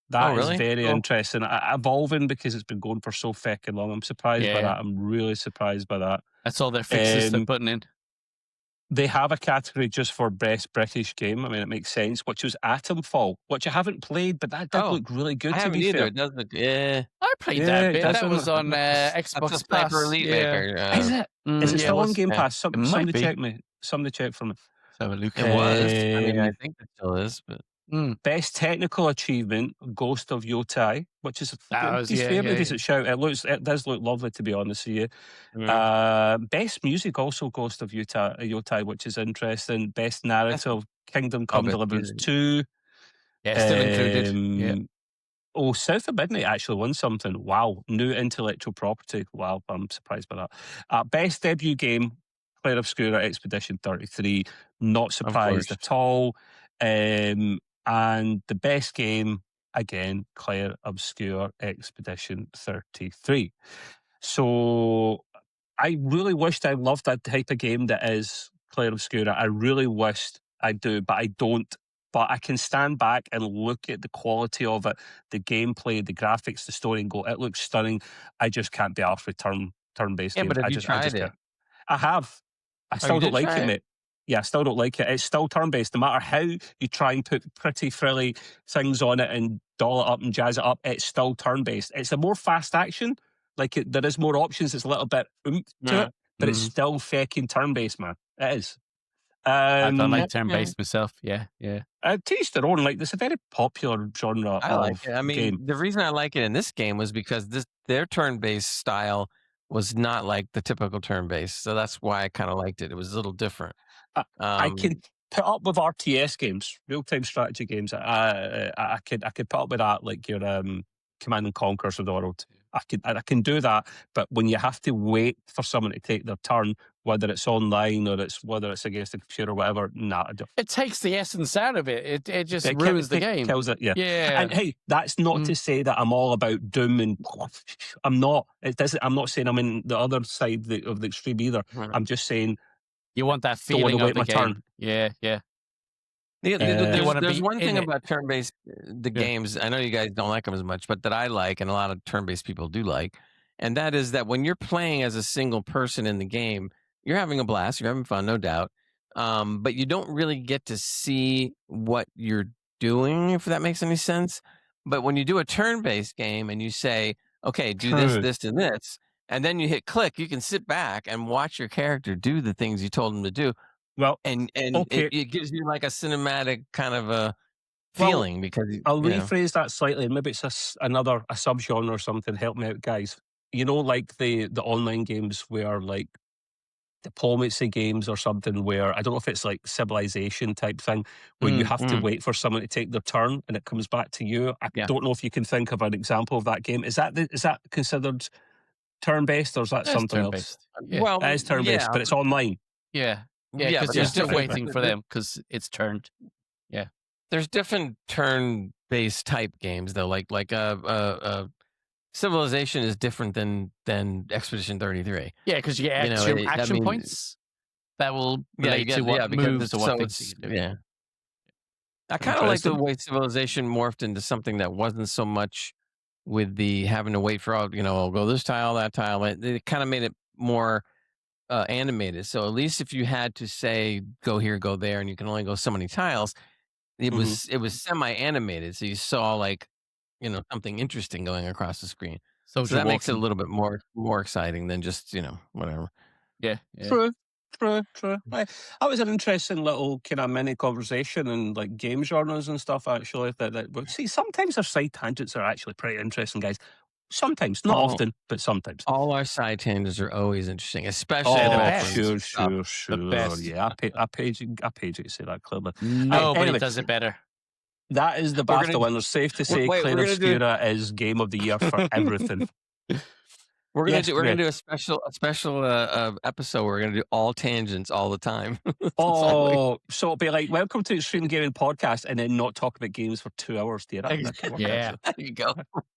That is very interesting. Evolving because it's been going for so fucking long. I'm surprised by that. I'm really surprised by that. That's all their fixes they're putting in. They have a category just for best British game. I mean, it makes sense. Which was Atomfall, which I haven't played, but that did look really good. I haven't either. It does look. I played that bit. That was on Xbox Pass. Is it? Is it still on Game Pass? Somebody check me. Somebody check for me. Have a look. It was. I mean, I think it still is, but. Best technical achievement, Ghost of Yotai, which is a decent shout. It does look lovely, to be honest with you. Best music, also Ghost of Yotai, which is interesting. Best narrative, Kingdom Come Deliverance 2. Yeah, still included. Oh, South of Midnight actually won something. Wow, new intellectual property. Wow, I'm surprised by that. Best debut game, Claire Obscura Expedition 33. Not surprised at all. And the best game, again, Claire Obscure Expedition 33. So I really wished I loved that type of game that is Claire Obscura. I really wished I do, but I don't. But I can stand back and look at the quality of it, the gameplay, the graphics, the story, and go, it looks stunning. I just can't be off with turn-based games. But have you tried it? I have. I still don't like it, mate. Yeah, I still don't like it. It's still turn-based. No matter how you try and put pretty frilly things on it and doll it up and jazz it up, it's still turn-based. It's a more fast action. There is more options. It's a little bit to it, but it's still fucking turn-based, man. It is. I don't like turn-based myself. Yeah. To each their own. It's a very popular genre. I like it. I mean, game. The reason I like it in this game was because their turn-based style was not like the typical turn-based, so that's why I kind of liked it. It was a little different. I can put up with RTS games, real-time strategy games. I could put up with that, like your Command and Conquers of the world. I can do that, but when you have to wait for someone to take their turn, whether it's online or whether it's against the computer or whatever, I don't. It takes the essence out of it. It just ruins the game. Kills it, yeah. And hey, that's not to say that I'm all about doom and I'm not. I'm not saying I'm in the other side of the extreme either. I'm just saying you want that feeling of the game. Turn. Yeah. There's one thing it. about turn-based games. I know you guys don't like them as much, but that I like, and a lot of turn-based people do like, and that is that when you're playing as a single person in the game, you're having a blast, you're having fun, no doubt, but you don't really get to see what you're doing, if that makes any sense. But when you do a turn-based game and you say, okay, do this, True. this, and this, and then you hit click, you can sit back and watch your character do the things you told him to do. Well, And okay. it gives you like a cinematic kind of a Well, feeling because I'll rephrase that slightly, and maybe it's another subgenre or something. Help me out, guys. You know, like the online games where like diplomacy games or something, where I don't know if it's like Civilization type thing, where you have to wait for someone to take their turn and it comes back to you. I don't know if you can think of an example of that game. Is that considered turn based, or is that That's something else? turn-based. Yeah. Well, It is turn based, but it's online. Yeah, yeah, because but you're there's still different waiting for them because it's turned. there's different turn-based type games though. Like Civilization is different than Expedition 33. Yeah, because you get You know, action points that will Yeah, relate you get to what because moves or so what things it's you can do. yeah. I kind of like the Interesting. way Civilization morphed into something that wasn't so much with the having to wait for all, I'll go this tile, that tile. It kind of made it more animated. So at least if you had to say go here, go there, and you can only go so many tiles, it was semi-animated. So you saw like something interesting going across the screen. So Social that makes it a walking. little bit more exciting than just whatever. Yeah. True. Right. That was an interesting little kind of mini conversation and like game genres and stuff. Actually, that see, sometimes their side tangents are actually pretty interesting, guys. Sometimes, not All often, but sometimes. all our side tangents are always interesting, especially They're the Oh, best. sure. The best. Yeah, I paid you to say that clearly. Nobody Anyway, does it better. that is the We're gonna BAFTA winner. Safe to say, wait. Claire We're gonna do Obscura is Game of the Year for everything. Yes, we're gonna Greg. do a special episode. We're gonna do all tangents all the time. Oh, so it'll be like, welcome to Extreme Gaming Podcast, and then not talk about games for 2 hours. Yeah, that could work, Yeah. actually. There you go.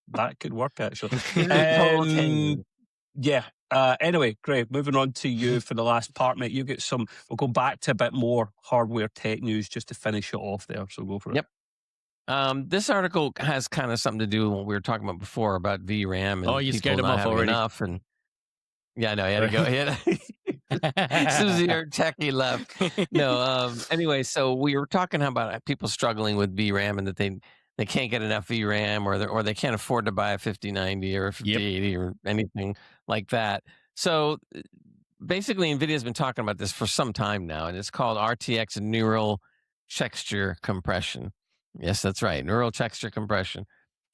That could work, actually. Total tangent. Yeah. Anyway, Greg, moving on to you for the last part, mate. You get some. We'll go back to a bit more hardware tech news just to finish it off there. So go for it. Yep. This article has kind of something to do with what we were talking about before about VRAM and You people scared them not off having already. enough. And yeah, no, I had to go. As soon as your techie left. No. Anyway, so we were talking about people struggling with VRAM and that they can't get enough VRAM or they can't afford to buy a 5090 or a 5080 or anything like that. So basically, NVIDIA's been talking about this for some time now, and it's called RTX Neural Texture Compression. Yes, that's right, neural texture compression.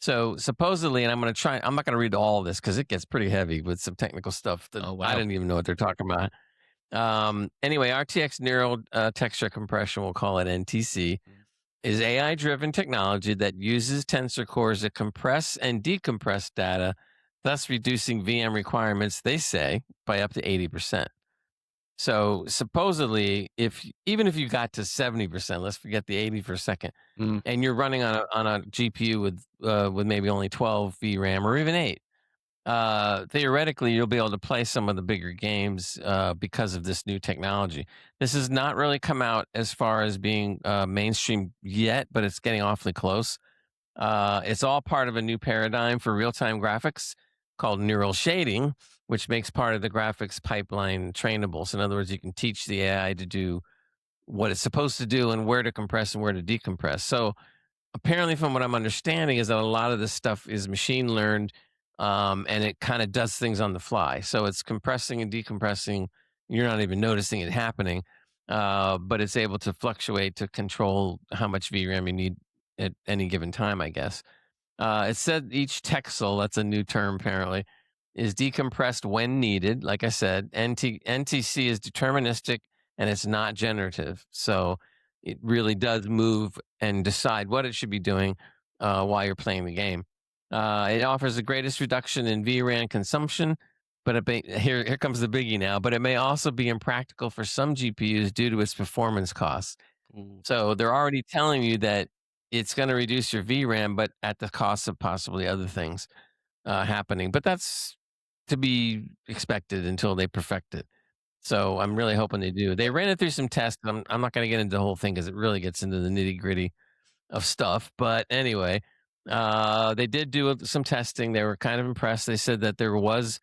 So supposedly, and I'm not going to read all of this because it gets pretty heavy with some technical stuff that I didn't even know what they're talking about. Anyway, RTX Neural Texture Compression, we'll call it NTC, is AI-driven technology that uses tensor cores to compress and decompress data, thus reducing VM requirements, they say, by up to 80%. So supposedly, even if you got to 70%, let's forget the 80 for a second, and you're running on a GPU with maybe only 12 VRAM or even 8, theoretically you'll be able to play some of the bigger games because of this new technology. This has not really come out as far as being mainstream yet, but it's getting awfully close. It's all part of a new paradigm for real-time graphics called neural shading, which makes part of the graphics pipeline trainable. So in other words, you can teach the AI to do what it's supposed to do and where to compress and where to decompress. So apparently, from what I'm understanding, is that a lot of this stuff is machine learned, and it kind of does things on the fly. So it's compressing and decompressing. You're not even noticing it happening, but it's able to fluctuate to control how much VRAM you need at any given time, I guess. It said each texel, that's a new term apparently, is decompressed when needed. Like I said, NTC is deterministic and it's not generative. So it really does move and decide what it should be doing while you're playing the game. It offers the greatest reduction in VRAM consumption, but here comes the biggie now. But it may also be impractical for some GPUs due to its performance costs. So they're already telling you that it's going to reduce your VRAM, but at the cost of possibly other things happening. But that's to be expected until they perfect it. So I'm really hoping they do. They ran it through some tests. I'm not going to get into the whole thing because it really gets into the nitty gritty of stuff. But anyway, they did do some testing. They were kind of impressed. They said that there was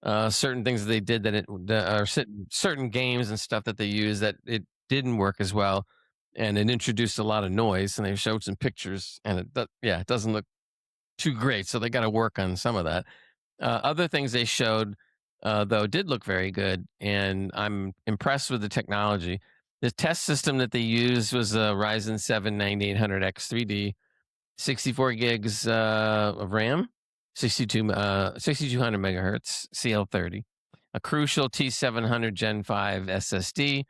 certain things that they did that are certain games and stuff that they use that it didn't work as well, and it introduced a lot of noise. And they showed some pictures, and it doesn't look too great. So they got to work on some of that. Other things they showed, though, did look very good, and I'm impressed with the technology. The test system that they used was a Ryzen 7 9800X 3D, 64 gigs of RAM, 6200 megahertz CL30, a Crucial T700 Gen 5 SSD,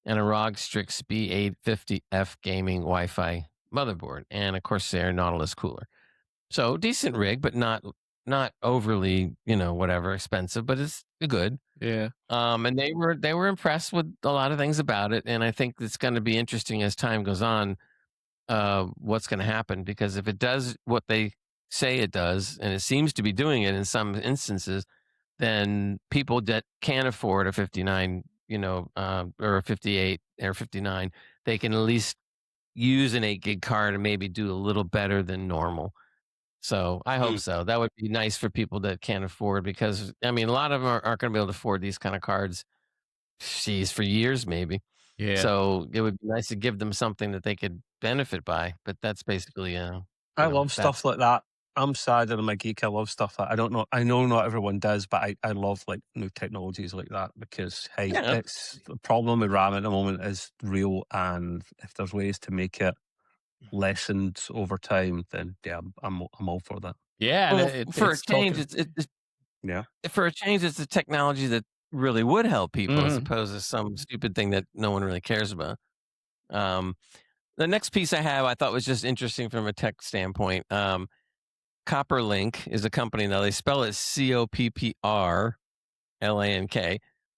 and a ROG Strix B850F gaming Wi-Fi motherboard, and a Corsair Nautilus cooler. So decent rig, but not overly, whatever expensive, but it's good. Yeah. And they were impressed with a lot of things about it, and I think it's going to be interesting as time goes on. What's going to happen, because if it does what they say it does, and it seems to be doing it in some instances, then people that can't afford a 59, or a 58 or 59, they can at least use an 8 gig card and maybe do a little better than normal. So I hope so. That would be nice for people that can't afford, because I mean, a lot of them aren't going to be able to afford these kind of cards. Geez, for years maybe. Yeah. So it would be nice to give them something that they could benefit by. But that's basically, I love stuff like that. I'm sad and I'm a geek. I love stuff that I don't know. I know not everyone does, but I love like new technologies like that, because hey, Yeah. it's the problem with RAM at the moment is real, and if there's ways to make it lessened over time, then yeah, I'm all for that. Yeah. Well, and for a it's change, talking. Yeah. for a change, it's a technology that really would help people, as Mhm. opposed to some stupid thing that no one really cares about. Um, the next piece I have, I thought was just interesting from a tech standpoint. Copperlink is a company. Now they spell it COPPRLANK,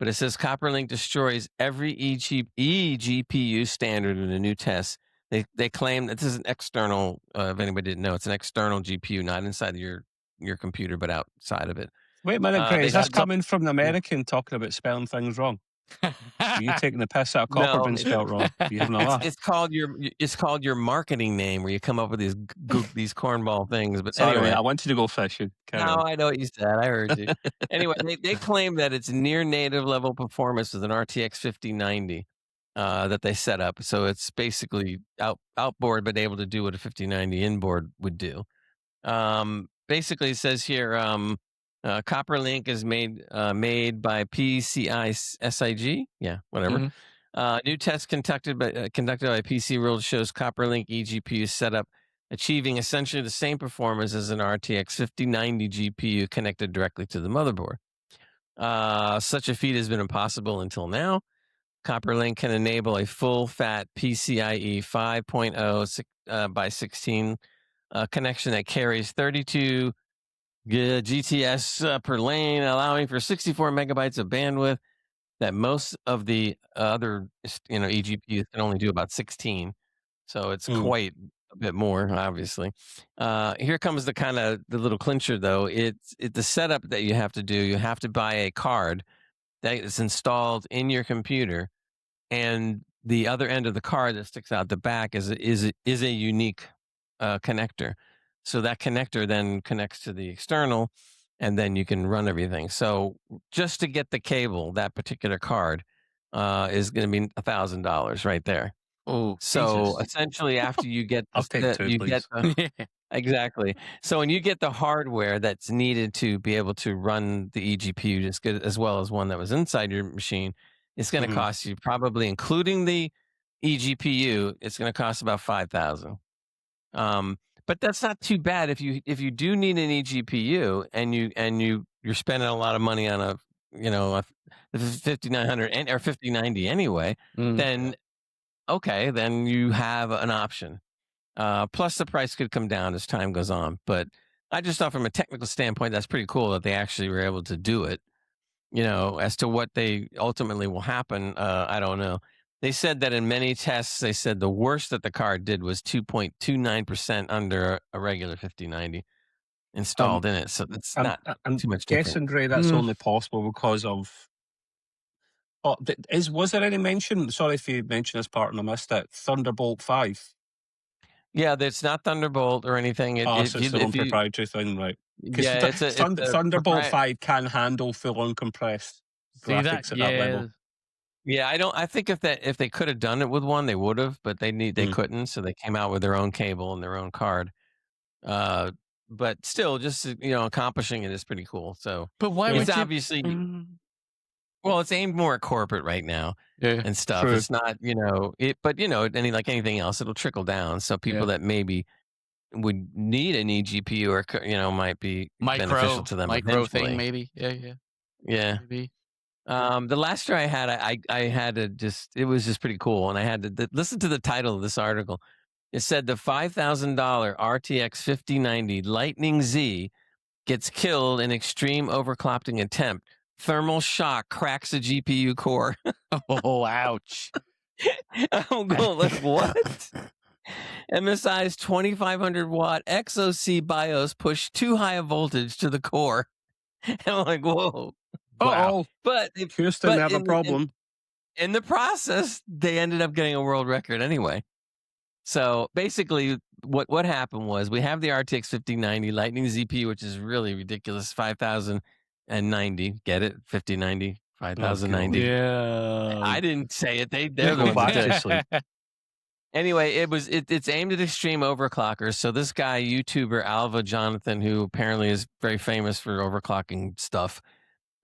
but it says Copperlink destroys every eGPU standard in a new test. They claim that this is an external. If anybody didn't know, it's an external GPU, not inside of your computer, but outside of it. Wait a minute, Greg. They Is this said that- coming from the American talking about spelling things wrong? Are you taking the piss out of copper no, being spelled wrong? Are you having a laugh? it's called your marketing name, where you come up with these cornball things. But Sorry, mate, anyway, I wanted to go fishing. Carry no, on. I know what you said. I heard you. Anyway, they claim that it's near native level performance with an RTX 5090 that they set up. So it's basically outboard, but able to do what a 5090 inboard would do. Basically, it says here, Copperlink is made by PCI SIG. Yeah, whatever. Mhm. New test conducted by PC World shows Copperlink eGPU setup achieving essentially the same performance as an RTX 5090 GPU connected directly to the motherboard. Such a feat has been impossible until now. Copperlink can enable a full-fat PCIe 5.0 by 16 connection that carries 32 GTS per lane, allowing for 64 megabytes of bandwidth that most of the other eGPUs can only do about 16. So it's quite a bit more, obviously. Here comes the little clincher, though. It's the setup that you have to do. You have to buy a card that is installed in your computer, and the other end of the card that sticks out the back is a unique connector. So that connector then connects to the external, and then you can run everything. So just to get the cable, that particular card is going to be $1,000 right there. Oh, So Jesus. essentially, after you get I'll take two, you get please. Yeah. exactly. So when you get the hardware that's needed to be able to run the eGPU just good, as well as one that was inside your machine, it's going to Mhm. cost you, probably including the eGPU, it's going to cost about 5,000. But that's not too bad if you do need an eGPU, and you're spending a lot of money on a 5900 or 5090 anyway. Mm. Then okay, then you have an option. Plus, the price could come down as time goes on. But I just thought, from a technical standpoint, that's pretty cool that they actually were able to do it. As to what they ultimately will happen, I don't know. They said that in many tests, they said the worst that the card did was 2.29% under a regular 5090 installed in it. So that's I'm not I'm too much different. guessing, Ray, that's Mm. only possible because of Oh, was there any mention? Sorry if you mentioned this part and I missed it. Thunderbolt 5. Yeah, it's not Thunderbolt or anything. So it's their own proprietary thing, right? Because Yeah, it's a Thunderbolt 5 can handle full uncompressed graphics at that level. Yeah, I think if they could have done it with one, they would have, but they couldn't, so they came out with their own cable and their own card. But still, just accomplishing it is pretty cool. So, but why would it's obviously well, it's aimed more at corporate right now and stuff. True. It's not but like anything else, it'll trickle down. So people that maybe would need an eGPU or might be beneficial to them. Micro eventually. thing, maybe. Yeah. Maybe. The last year I had, I had to it was just pretty cool, and I had to listen to the title of this article. It said the $5,000 RTX 5090 Lightning Z gets killed in extreme overclocking attempt. Thermal shock cracks a GPU core. Oh, ouch! I'm going like, what? MSI's 2500 watt XOC BIOS pushed too high a voltage to the core. And I'm like, whoa. Wow. But Houston have a problem. In the process, they ended up getting a world record anyway. So basically, what happened was we have the RTX 5090 Lightning ZP, which is really ridiculous, 5090. Get it? 5090, 5090. Yeah. I didn't say it. They're the Go back ones to sleep. Anyway, it's aimed at extreme overclockers. So this guy, YouTuber Alva Jonathan, who apparently is very famous for overclocking stuff,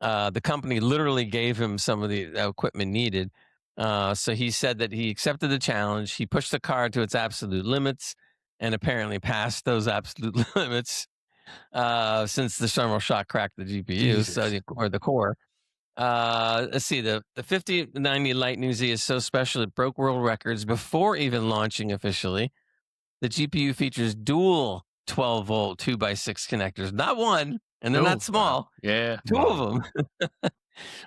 the company literally gave him some of the equipment needed. So he said that he accepted the challenge. He pushed the card to its absolute limits and apparently passed those absolute limits since the thermal shock cracked the GPU, or the core. Let's see, the 5090 Lightning Z is so special it broke world records before even launching officially. The GPU features dual 12-volt 2x6 connectors, not one, and they're not small. Wow. Yeah, two of them,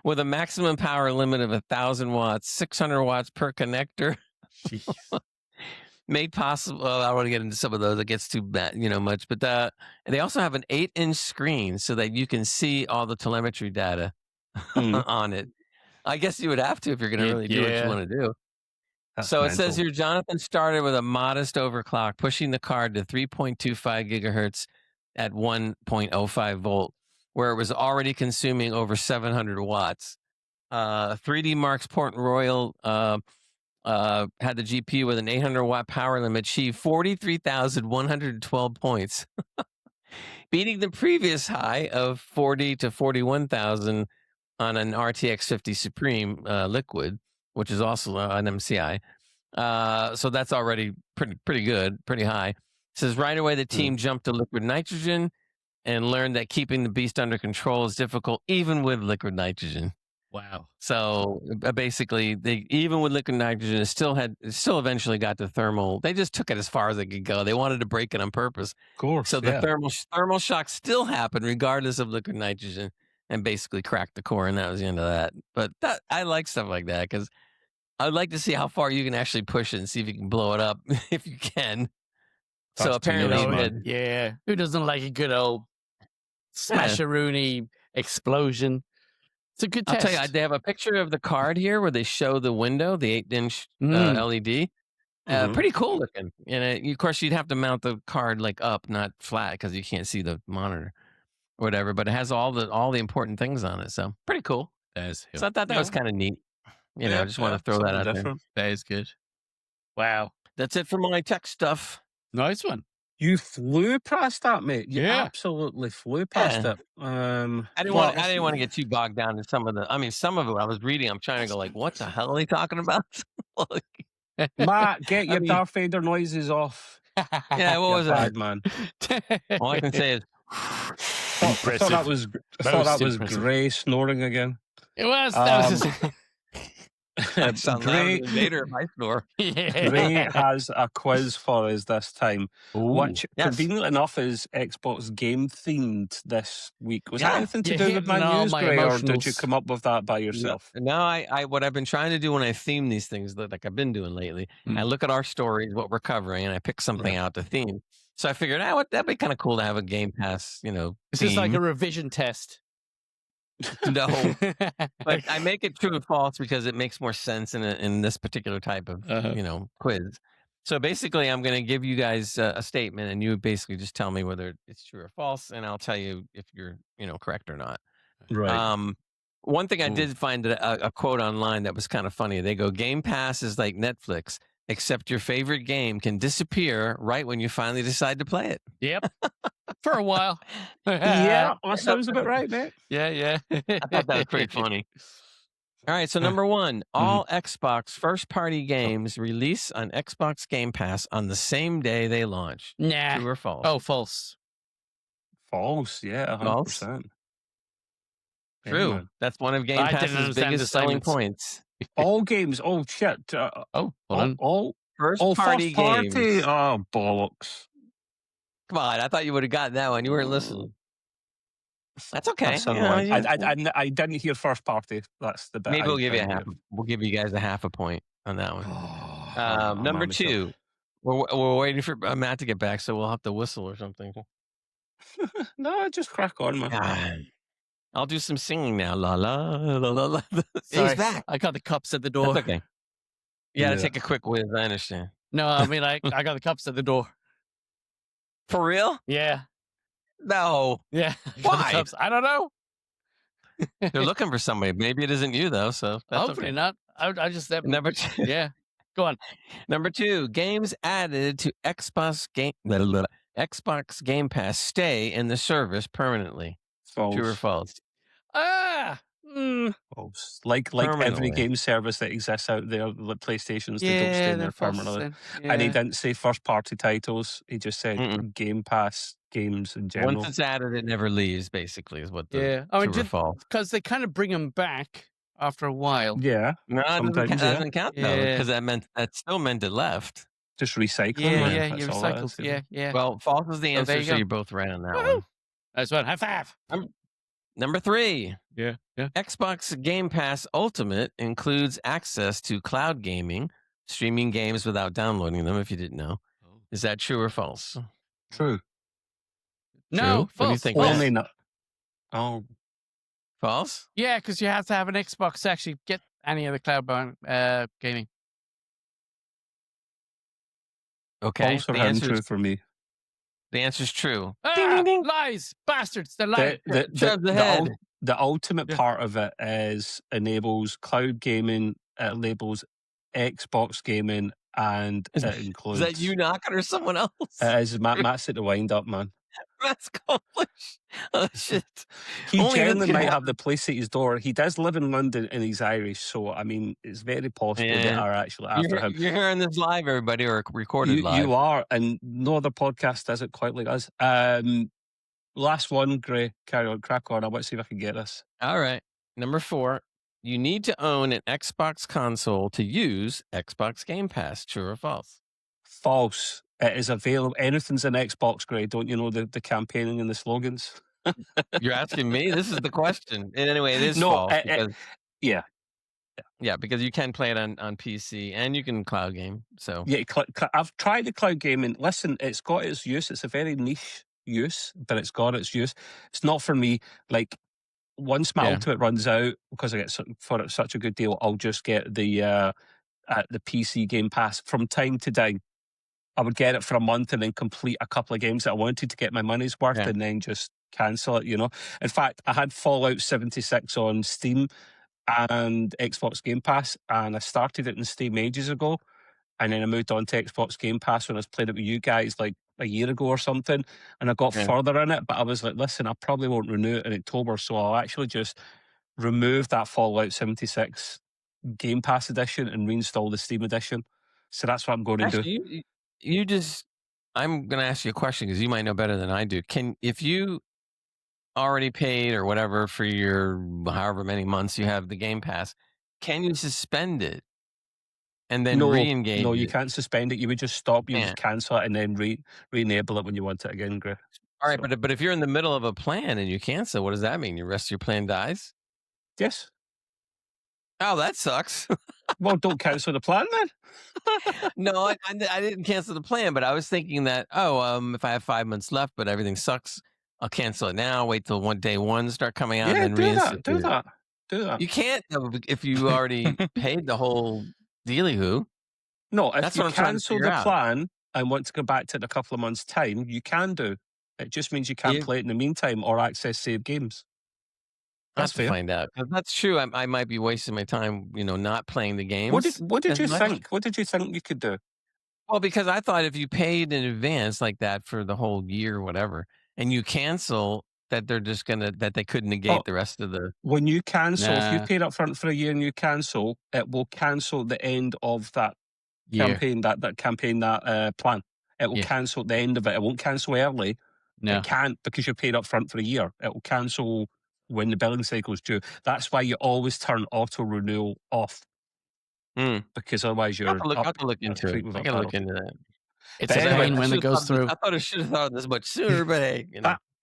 with a maximum power limit of 1,000 watts, 600 watts per connector. Made possible. Well, I don't want to get into some of those. It gets too bad, much. But they also have an 8-inch screen so that you can see all the telemetry data on it. I guess you would have to if you're going to really do what you want to do. That's so mental. It says here, Jonathan started with a modest overclock, pushing the card to 3.25 gigahertz at 1.05 volt, where it was already consuming over 700 watts. 3D Mark's Port Royal had the GPU with an 800 watt power limit achieve 43,112 points, beating the previous high of 40 to 41,000 on an RTX 50 Supreme Liquid, which is also an MCI. So that's already pretty good, pretty high. It says right away the team jumped to liquid nitrogen and learned that keeping the beast under control is difficult even with liquid nitrogen. Wow. So basically, even with liquid nitrogen, it still eventually got to thermal. They just took it as far as they could go. They wanted to break it on purpose. Of course. So the thermal shock still happened regardless of liquid nitrogen, and basically cracked the core, and that was the end of that. But I like stuff like that because I'd like to see how far you can actually push it and see if you can blow it up if you can. So apparently, who doesn't like a good old smasheroonie explosion? It's a good test. I'll tell you, they have a picture of the card here where they show the window, the 8-inch LED. Pretty cool looking. And of course, you'd have to mount the card like up, not flat, because you can't see the monitor or whatever. But it has all the important things on it, so pretty cool. So I thought that was kind of neat. I just want to throw that out there. That is good. Wow, that's it for my tech stuff. Nice one. You flew past that, mate. You absolutely flew past it. I didn't want to get too bogged down in some of it I was reading. I'm trying to go like, what the hell are they talking about? Matt, get your Darth Vader noises off. Yeah, what was that, man? All I can say is, I thought that was Gray snoring again. It was. That was just... Gray Vader if I snore. Gray has a quiz for us this time, which conveniently enough is Xbox game themed this week. Was that anything to do with my news, Gray, or did you come up with that by yourself? No, I what I've been trying to do when I theme these things, like I've been doing lately, I look at our stories, what we're covering, and I pick something out to theme. So I figured, that'd be kind of cool to have a Game Pass, Is this like a revision test? No, but I make it true or false because it makes more sense in this particular type of quiz. So basically, I'm going to give you guys a statement, and you basically just tell me whether it's true or false, and I'll tell you if you're correct or not. Right. One thing I Ooh. did find a quote online that was kind of funny. They go, "Game Pass is like Netflix, except your favorite game can disappear right when you finally decide to play it." Yep. For a while. Yeah, that sounds about right, mate. Yeah. I thought that was pretty funny. All right, so number one, all Xbox first-party games release on Xbox Game Pass on the same day they launch. Nah. True or false? Oh, false. False, yeah, False? 100%. True. Man. That's one of Game I didn't Pass's understand the biggest selling assignments. points. All games, oh shit. Oh, hold on. All First-party first party. games. Oh, bollocks. Come on, I thought you would have gotten that one. You weren't listening. That's okay. That's annoying. I didn't hear first party. That's the bit. Maybe we'll give you a half. We'll give you guys a half a point on that one. Number two, we're waiting for Matt to get back, so we'll have to whistle or something. No, just crack on, man. I'll do some singing now. La la la la la. Sorry, He's back. I got the cups at the door. That's okay. You gotta take a quick whiz. I understand. No, I mean, I got the cups at the door. For real? Yeah. No. Yeah. Why? I don't know. They're looking for somebody. Maybe it isn't you though. So that's hopefully okay. not. I just Number two. Yeah. Go on. Number two, games added to Xbox Game Pass stay in the service permanently. False. True or false? False. Like every game service that exists out there, the PlayStations, they don't stay in there permanently. And he didn't say first party titles. He just said Game Pass games in general. Once it's added, it never leaves. Basically, is what the true or false. Because they kind of bring them back after a while. Yeah. No, it doesn't count though, because that still meant it left. Just recycling. Yeah, you recycled. Yeah. Well, false is the answer, so you're both right on that one. That's one. High five. Number three. Yeah. Xbox Game Pass Ultimate includes access to cloud gaming, streaming games without downloading them, if you didn't know. Is that true or false? True. No, true? false. What do you think? Only not. Oh. False? Yeah, because you have to have an Xbox to actually get any of the cloud gaming. Okay. False or untrue for me. The answer's true. Ding, ding. Lies, bastards. They're lying. The ultimate part of it enables cloud gaming. It labels Xbox gaming, and it includes. Is that you knocking or someone else? It is. Matt's at the wind up, man. Matt's accomplish. Oh shit! He generally might have the place at his door. He does live in London and he's Irish, so I mean, it's very possible they are actually after him. You're hearing this live, everybody, or recorded live. You are, and no other podcast does it quite like us. Last one, Gray. Carry on, crack on. I want to see if I can get this. All right. Number 4. You need to own an Xbox console to use Xbox Game Pass. True or false? False. It is available. Anything's an Xbox, Gray. Don't you know the campaigning and the slogans? You're asking me? This is the question. And anyway, it is false. Yeah, because you can play it on PC and you can cloud game. So yeah, I've tried the cloud gaming. Listen, it's got its use. It's a very niche use, but it's got its use. It's not for me. Like once my Ultimate runs out, because I get for it such a good deal, I'll just get the PC Game Pass from time to time. I would get it for a month and then complete a couple of games that I wanted to get my money's worth, and then just cancel it. In fact, I had Fallout 76 on Steam and Xbox Game Pass, and I started it in Steam ages ago, and then I moved on to Xbox Game Pass when I was playing it with you guys like a year ago or something, and I got further in it, but I was like, listen, I probably won't renew it in October, so I'll actually just remove that Fallout 76 Game Pass edition and reinstall the Steam edition. So that's what I'm going to do. I'm going to ask you a question because you might know better than I do. If you already paid or whatever for your however many months you have the Game Pass, can you suspend it and then re-engage? No, you can't suspend it. You would just stop. You just cancel it and then re-enable it when you want it again, Gray. All right, but if you're in the middle of a plan and you cancel, what does that mean? The rest of your plan dies? Yes. Oh, that sucks. Well, don't cancel the plan then. No, I didn't cancel the plan, but I was thinking that, if I have 5 months left, but everything sucks, I'll cancel it now. Wait till day one start coming out, Yeah, and then do that. reinstitute Do it. that. Do that. You can't though, if you already paid the whole dealy-hoo. No, if That's you what I'm trying to cancel figure the out. plan and want to go back to it in a couple of months' time, you can do. It just means you can't If- play it in the meantime or access saved games. I That's have to fair. find out. 'Cause that's true. I might be wasting my time, not playing the games. What did as you much. think? What did you think you could do? Well, because I thought if you paid in advance like that for the whole year or whatever, and you cancel, that they're just that they could negate the rest of the. When you cancel, if you Nah. paid up front for a year and you cancel, it will cancel the end of that Year. campaign, that plan. It will Yeah. cancel the end of it. It won't cancel early. No. It can't because you paid up front for a year. It will cancel when the billing cycle is due. That's why you always turn auto renewal off because otherwise you're I'll have to look into it. with I a gotta look penalty. into that. It's But a anyway, pain when it goes through. I thought I should have thought of this much sooner, but hey,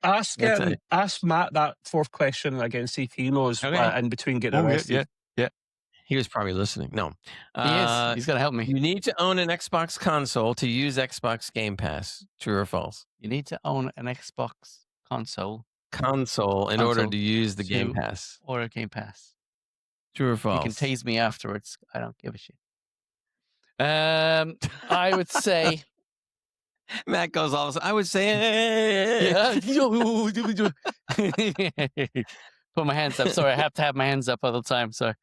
Ask That's it. ask Matt that fourth question again. See if he knows Okay. in between getting arrested. Yeah. He was probably listening. No, He is. He's gonna help me. you need to own an Xbox console to use Xbox Game Pass. True or false? You need to own an Xbox console In order to use the Game Pass. or a Game Pass. True or false? You can tase me afterwards. I don't give a shit. I would say. Matt goes all of a sudden, I would say. Put my hands up. Sorry, I have to have my hands up all the time. Sorry.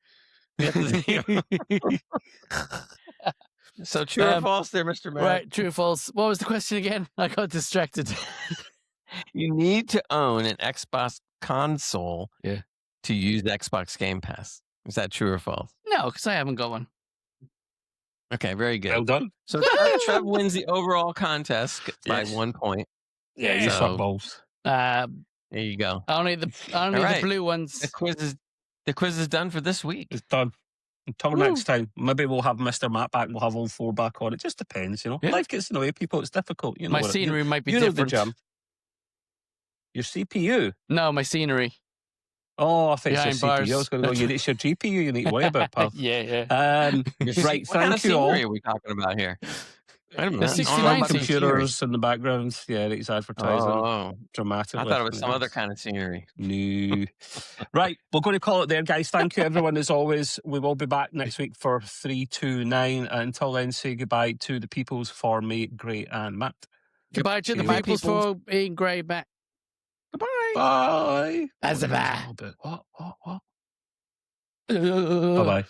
So true or false there, Mr. Matt? Right, true or false. What was the question again? I got distracted. You need to own an Xbox console to use Xbox Game Pass. Is that true or false? No, because I haven't got one. Okay, very good. Well done. So Trev wins the overall contest by 1 point. Yeah, you suck balls. There you go. Only the blue ones. The quiz is done for this week. It's done. Until next time. Maybe we'll have Mr. Matt back. We'll have all four back on. It just depends, Yeah. Life gets in the way of people. It's difficult. My scenery might be know the different. jam. Your CPU? No, my scenery. Oh, I think it's Behind your bars. CPU. I was going to go, it's your GPU you need to worry about, pal. Yeah. Right, What kind of thank you all. scenery are we talking about here? Wait a minute. The 69 computers in the background. Yeah, it's advertising dramatically. I thought it was some other kind of scenery. No. Right, we're going to call it there, guys. Thank you, everyone, as always. We will be back next week for 329. Until then, say goodbye to the peoples for me, Gray, and Matt. Goodbye to the peoples for being Gray, Matt. Goodbye. Bye. As a bye. What? Bye-bye.